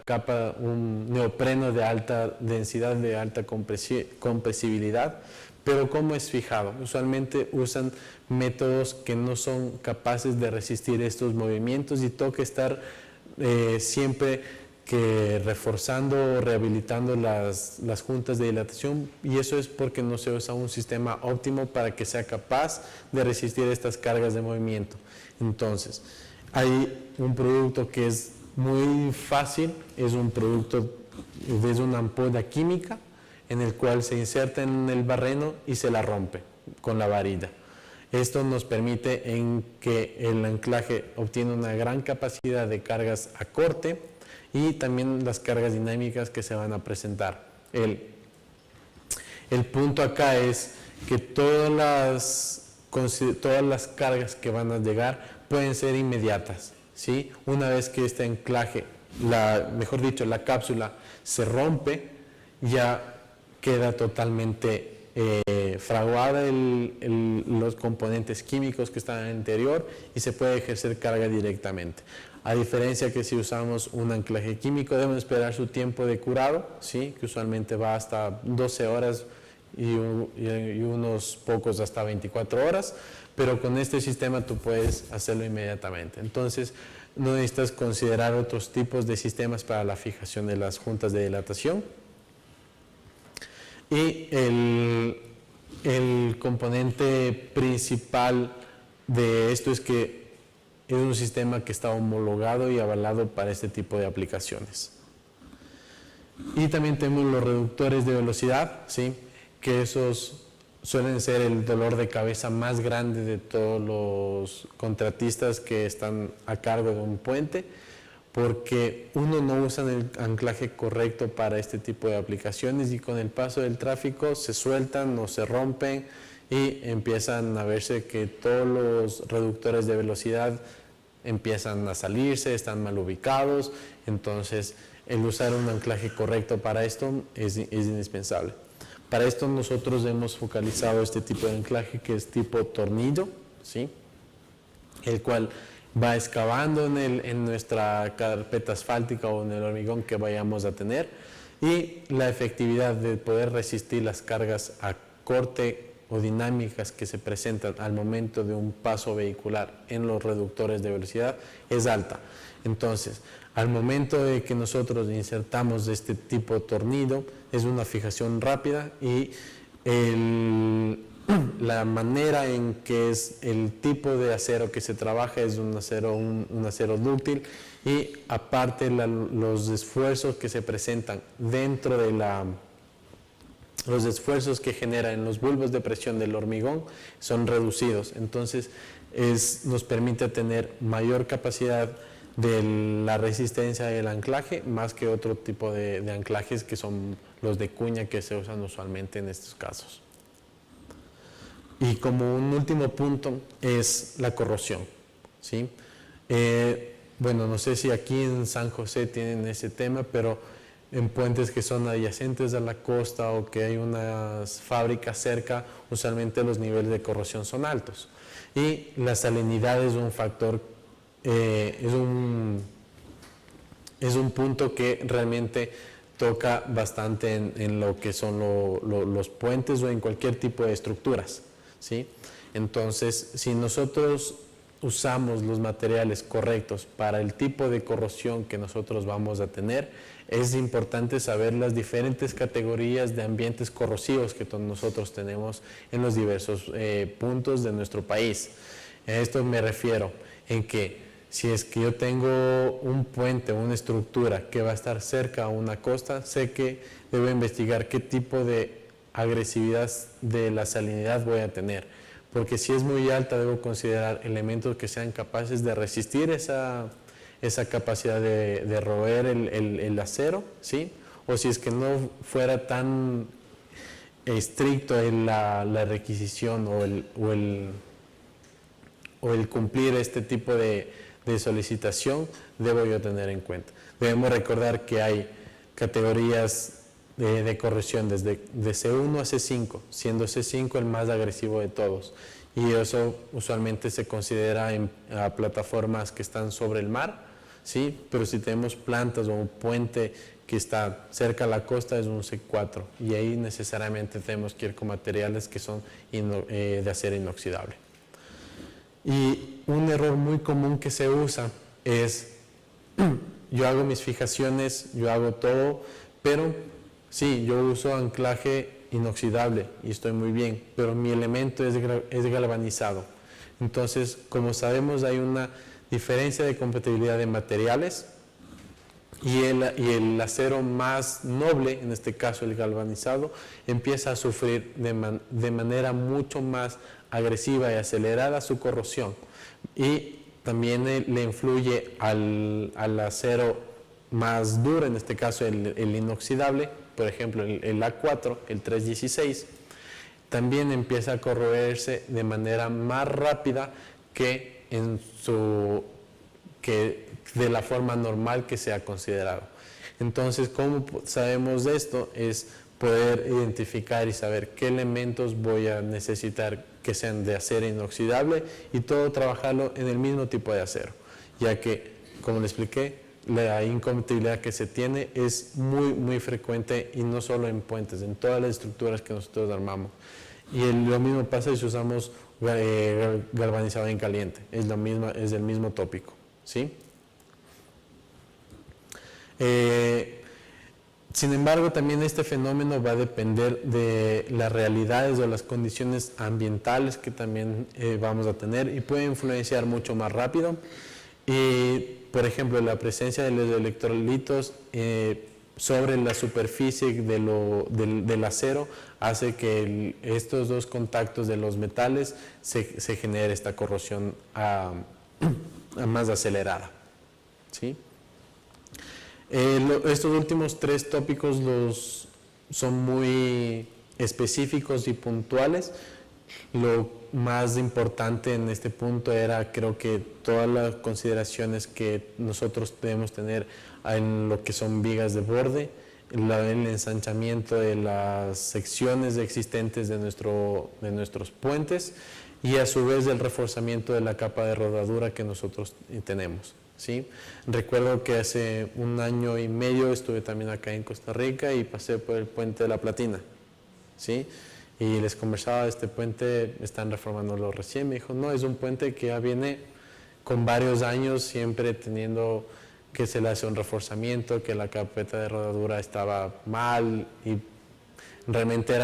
capa, un neopreno de alta densidad, de alta compresibilidad, pero ¿cómo es fijado? Usualmente usan métodos que no son capaces de resistir estos movimientos y toca estar siempre reforzando o rehabilitando las juntas de dilatación, y eso es porque no se usa un sistema óptimo para que sea capaz de resistir estas cargas de movimiento. Entonces, hay un producto que es muy fácil, es una ampolla química en el cual se inserta en el barreno y se la rompe con la varilla. Esto nos permite en que el anclaje obtiene una gran capacidad de cargas a corte y también las cargas dinámicas que se van a presentar. El punto acá es que todas las cargas que van a llegar pueden ser inmediatas, ¿sí? Una vez que este anclaje, mejor dicho, la cápsula se rompe, ya queda totalmente fraguada los componentes químicos que están en el interior y se puede ejercer carga directamente. A diferencia que si usamos un anclaje químico, debemos esperar su tiempo de curado, ¿sí? Que usualmente va hasta 12 horas y unos pocos hasta 24 horas, pero con este sistema tú puedes hacerlo inmediatamente. Entonces, no necesitas considerar otros tipos de sistemas para la fijación de las juntas de dilatación. Y el componente principal de esto es que es un sistema que está homologado y avalado para este tipo de aplicaciones. Y también tenemos los reductores de velocidad, ¿sí? Que esos suelen ser el dolor de cabeza más grande de todos los contratistas que están a cargo de un puente, porque uno no usa el anclaje correcto para este tipo de aplicaciones y con el paso del tráfico se sueltan o se rompen y empiezan a verse que todos los reductores de velocidad empiezan a salirse, están mal ubicados. Entonces el usar un anclaje correcto para esto es indispensable. Para esto nosotros hemos focalizado este tipo de anclaje que es tipo tornillo, ¿sí? El cual va excavando en nuestra carpeta asfáltica o en el hormigón que vayamos a tener, y la efectividad de poder resistir las cargas a corte o dinámicas que se presentan al momento de un paso vehicular en los reductores de velocidad es alta. Entonces, al momento de que nosotros insertamos este tipo de tornillo, es una fijación rápida y la manera en que es el tipo de acero que se trabaja es un acero dúctil, y aparte los esfuerzos que se presentan dentro de los esfuerzos que genera en los bulbos de presión del hormigón son reducidos. Entonces nos permite tener mayor capacidad de la resistencia del anclaje, más que otro tipo de anclajes que son los de cuña que se usan usualmente en estos casos. Y como un último punto es la corrosión, ¿sí? Bueno, no sé si aquí en San José tienen ese tema, pero en puentes que son adyacentes a la costa o que hay unas fábricas cerca, usualmente los niveles de corrosión son altos. Y la salinidad es un factor, es un punto que realmente toca bastante en lo que son los puentes o en cualquier tipo de estructuras, ¿sí? Entonces, si nosotros usamos los materiales correctos para el tipo de corrosión que nosotros vamos a tener, es importante saber las diferentes categorías de ambientes corrosivos que nosotros tenemos en los diversos puntos de nuestro país. A esto me refiero en que si es que yo tengo un puente o una estructura que va a estar cerca a una costa, sé que debo investigar qué tipo de agresividad de la salinidad voy a tener, porque si es muy alta debo considerar elementos que sean capaces de resistir esa capacidad de roer el acero, ¿sí? O si es que no fuera tan estricto en la requisición o o el cumplir este tipo de solicitación debo yo tener en cuenta. Debemos recordar que hay categorías de corrección desde de C1 a C5, siendo C5 el más agresivo de todos. Y eso usualmente se considera en plataformas que están sobre el mar, ¿sí? Pero si tenemos plantas o un puente que está cerca a la costa es un C4 y ahí necesariamente tenemos que ir con materiales que son de acero inoxidable. Y un error muy común que se usa es, yo hago mis fijaciones, yo hago todo, pero sí, yo uso anclaje inoxidable y estoy muy bien, pero mi elemento es galvanizado. Entonces, como sabemos, hay una diferencia de compatibilidad de materiales y el acero más noble, en este caso el galvanizado, empieza a sufrir de manera mucho más agresiva y acelerada su corrosión. Y también le influye al acero más duro, en este caso el inoxidable, por ejemplo el A4, el 316, también empieza a corroerse de manera más rápida que de la forma normal que se ha considerado. Entonces, ¿cómo sabemos de esto? Es poder identificar y saber qué elementos voy a necesitar que sean de acero inoxidable y todo trabajarlo en el mismo tipo de acero, ya que, como le expliqué, la incompatibilidad que se tiene es muy frecuente y no solo en puentes, en todas las estructuras que nosotros armamos. Y lo mismo pasa si usamos galvanizado en caliente, es el mismo tópico, ¿sí? Sin embargo, también este fenómeno va a depender de las realidades o las condiciones ambientales que también vamos a tener y puede influenciar mucho más rápido. Y, por ejemplo, la presencia de los electrolitos sobre la superficie del acero hace que estos dos contactos de los metales se genere esta corrosión más acelerada, ¿sí? Estos últimos tres tópicos son muy específicos y puntuales. Lo más importante en este punto era, creo que todas las consideraciones que nosotros debemos tener en lo que son vigas de borde, el ensanchamiento de las secciones existentes de nuestros puentes y a su vez el reforzamiento de la capa de rodadura que nosotros tenemos, ¿sí? Recuerdo que hace 1 año y medio estuve también acá en Costa Rica y pasé por el puente de la Platina, ¿sí? Y les conversaba, este puente están reformándolo recién. Me dijo, no, es un puente que ya viene con varios años siempre teniendo que se le hace un reforzamiento, que la carpeta de rodadura estaba mal y realmente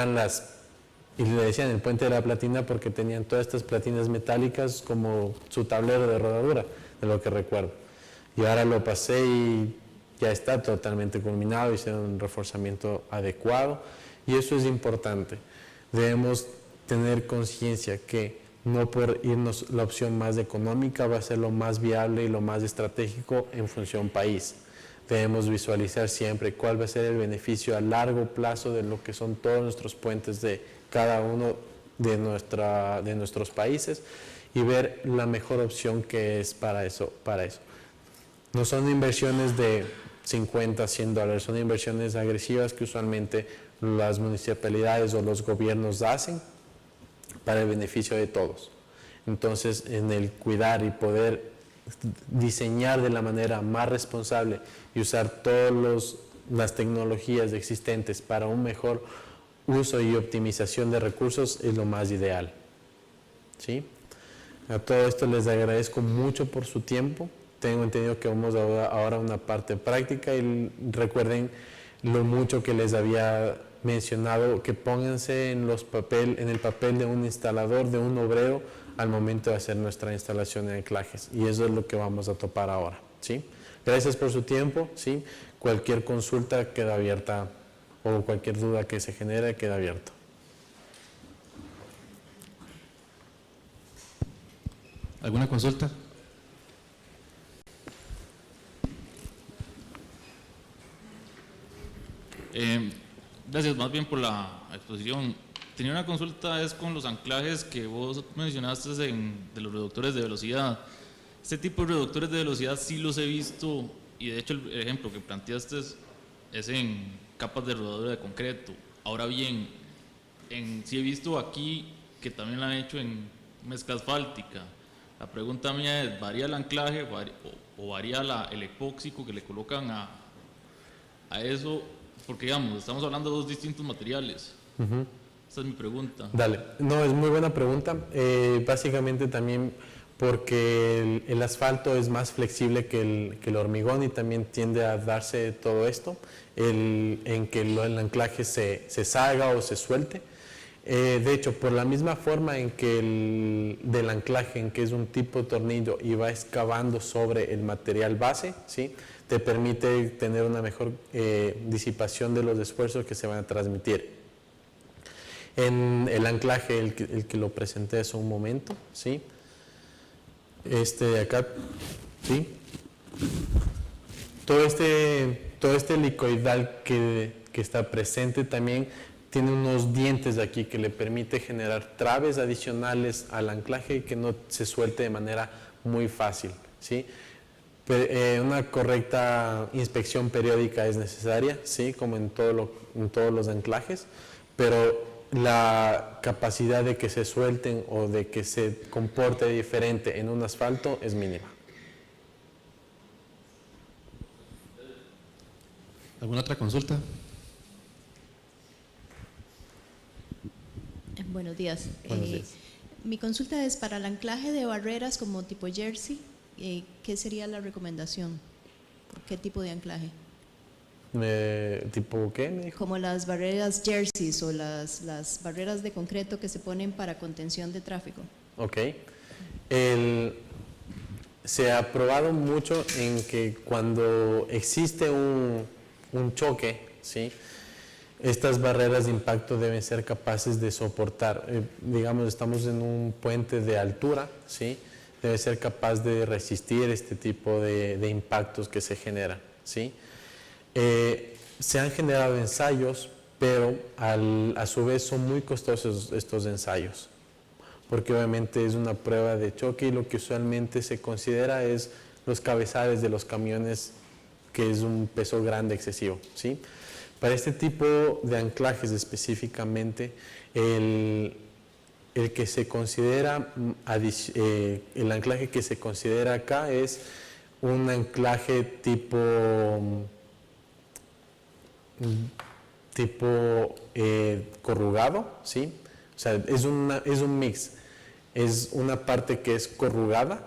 y le decían el puente de la Platina porque tenían todas estas platinas metálicas como su tablero de rodadura, de lo que recuerdo. Y ahora lo pasé y ya está totalmente culminado, hicieron un reforzamiento adecuado y eso es importante. Debemos tener conciencia que no por irnos la opción más económica va a ser lo más viable y lo más estratégico en función país. Debemos visualizar siempre cuál va a ser el beneficio a largo plazo de lo que son todos nuestros puentes de cada uno de nuestros países y ver la mejor opción que es para eso. No son inversiones de 50, 100 dólares, son inversiones agresivas que usualmente las municipalidades o los gobiernos hacen para el beneficio de todos. Entonces, en el cuidar y poder diseñar de la manera más responsable y usar todas las tecnologías existentes para un mejor uso y optimización de recursos es lo más ideal, ¿sí? A todo esto les agradezco mucho por su tiempo. Tengo entendido que vamos ahora a una parte práctica y recuerden lo mucho que les había mencionado, que pónganse en el papel de un instalador, de un obrero, al momento de hacer nuestra instalación de anclajes. Y eso es lo que vamos a topar ahora, ¿sí? Gracias por su tiempo, ¿sí? Cualquier consulta queda abierta o cualquier duda que se genere queda abierta. ¿Alguna consulta? Gracias más bien por la exposición. tenía una consulta es con los anclajes que vos mencionaste de los reductores de velocidad. Este tipo de reductores de velocidad sí los he visto, y de hecho el ejemplo que planteaste es en capas de rodadura de concreto. Ahora bien, sí he visto aquí que también lo han hecho en mezcla asfáltica. La pregunta mía es, ¿varía el anclaje o varía el epóxico que le colocan a eso? Porque digamos, estamos hablando de dos distintos materiales. Esa es mi pregunta. Dale, no, es muy buena pregunta. Básicamente también porque el asfalto es más flexible que el hormigón y también tiende a darse todo esto, en que el anclaje se salga o se suelte. De hecho, por la misma forma en que del anclaje, en que es un tipo de tornillo y va excavando sobre el material base, ¿sí?, te permite tener una mejor disipación de los esfuerzos que se van a transmitir. En el anclaje, el que lo presenté hace un momento, ¿sí?, este de acá, ¿sí?, todo este helicoidal que está presente también tiene unos dientes aquí que le permite generar traves adicionales al anclaje y que no se suelte de manera muy fácil, ¿sí? Una correcta inspección periódica es necesaria, ¿sí?, como en todos los anclajes, pero la capacidad de que se suelten o de que se comporte diferente en un asfalto es mínima. ¿Alguna otra consulta? Buenos días. Buenos días. Mi consulta es para el anclaje de barreras como tipo jersey. ¿Qué sería la recomendación? ¿Qué tipo de anclaje? ¿Tipo qué me dijo? Como las barreras jerseys o las barreras de concreto que se ponen para contención de tráfico. Ok. Se ha probado mucho en que cuando existe un choque, ¿sí?, estas barreras de impacto deben ser capaces de soportar. Digamos, estamos en un puente de altura, ¿sí?, debe ser capaz de resistir este tipo de impactos que se generan, ¿sí? Se han generado ensayos, pero a su vez son muy costosos estos ensayos, porque obviamente es una prueba de choque y lo que usualmente se considera es los cabezales de los camiones, que es un peso grande excesivo, ¿sí? Para este tipo de anclajes específicamente, el que se considera, el anclaje que se considera acá es un anclaje tipo corrugado, ¿sí? O sea, es un mix. Es una parte que es corrugada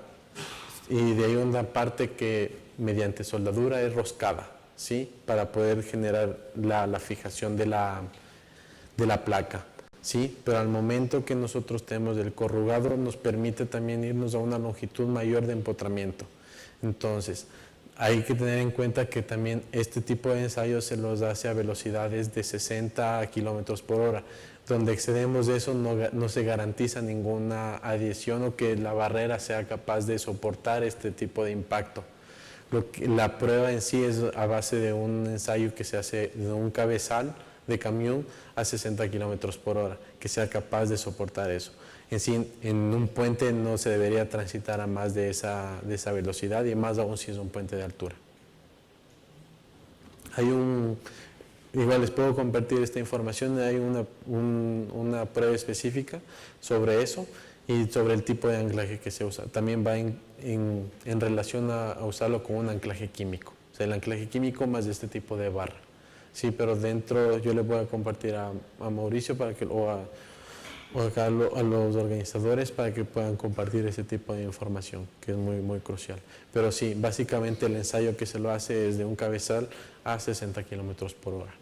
y de ahí una parte que mediante soldadura es roscada, ¿sí?, para poder generar la fijación de la placa, ¿sí? Pero al momento que nosotros tenemos el corrugado nos permite también irnos a una longitud mayor de empotramiento. Entonces, hay que tener en cuenta que también este tipo de ensayos se los hace a velocidades de 60 kilómetros por hora. Donde excedemos eso no se garantiza ninguna adhesión o que la barrera sea capaz de soportar este tipo de impacto. La prueba en sí es a base de un ensayo que se hace de un cabezal de camión a 60 kilómetros por hora, que sea capaz de soportar eso. En sí, en un puente no se debería transitar a más de esa velocidad, y más aún si es un puente de altura. Igual les puedo compartir esta información, hay una prueba específica sobre eso y sobre el tipo de anclaje que se usa. También va en relación a usarlo con un anclaje químico, o sea, el anclaje químico más de este tipo de barra. Sí, pero dentro yo les voy a compartir a Mauricio o acá a los organizadores para que puedan compartir ese tipo de información, que es muy, muy crucial. Pero sí, básicamente el ensayo que se lo hace es de un cabezal a 60 kilómetros por hora.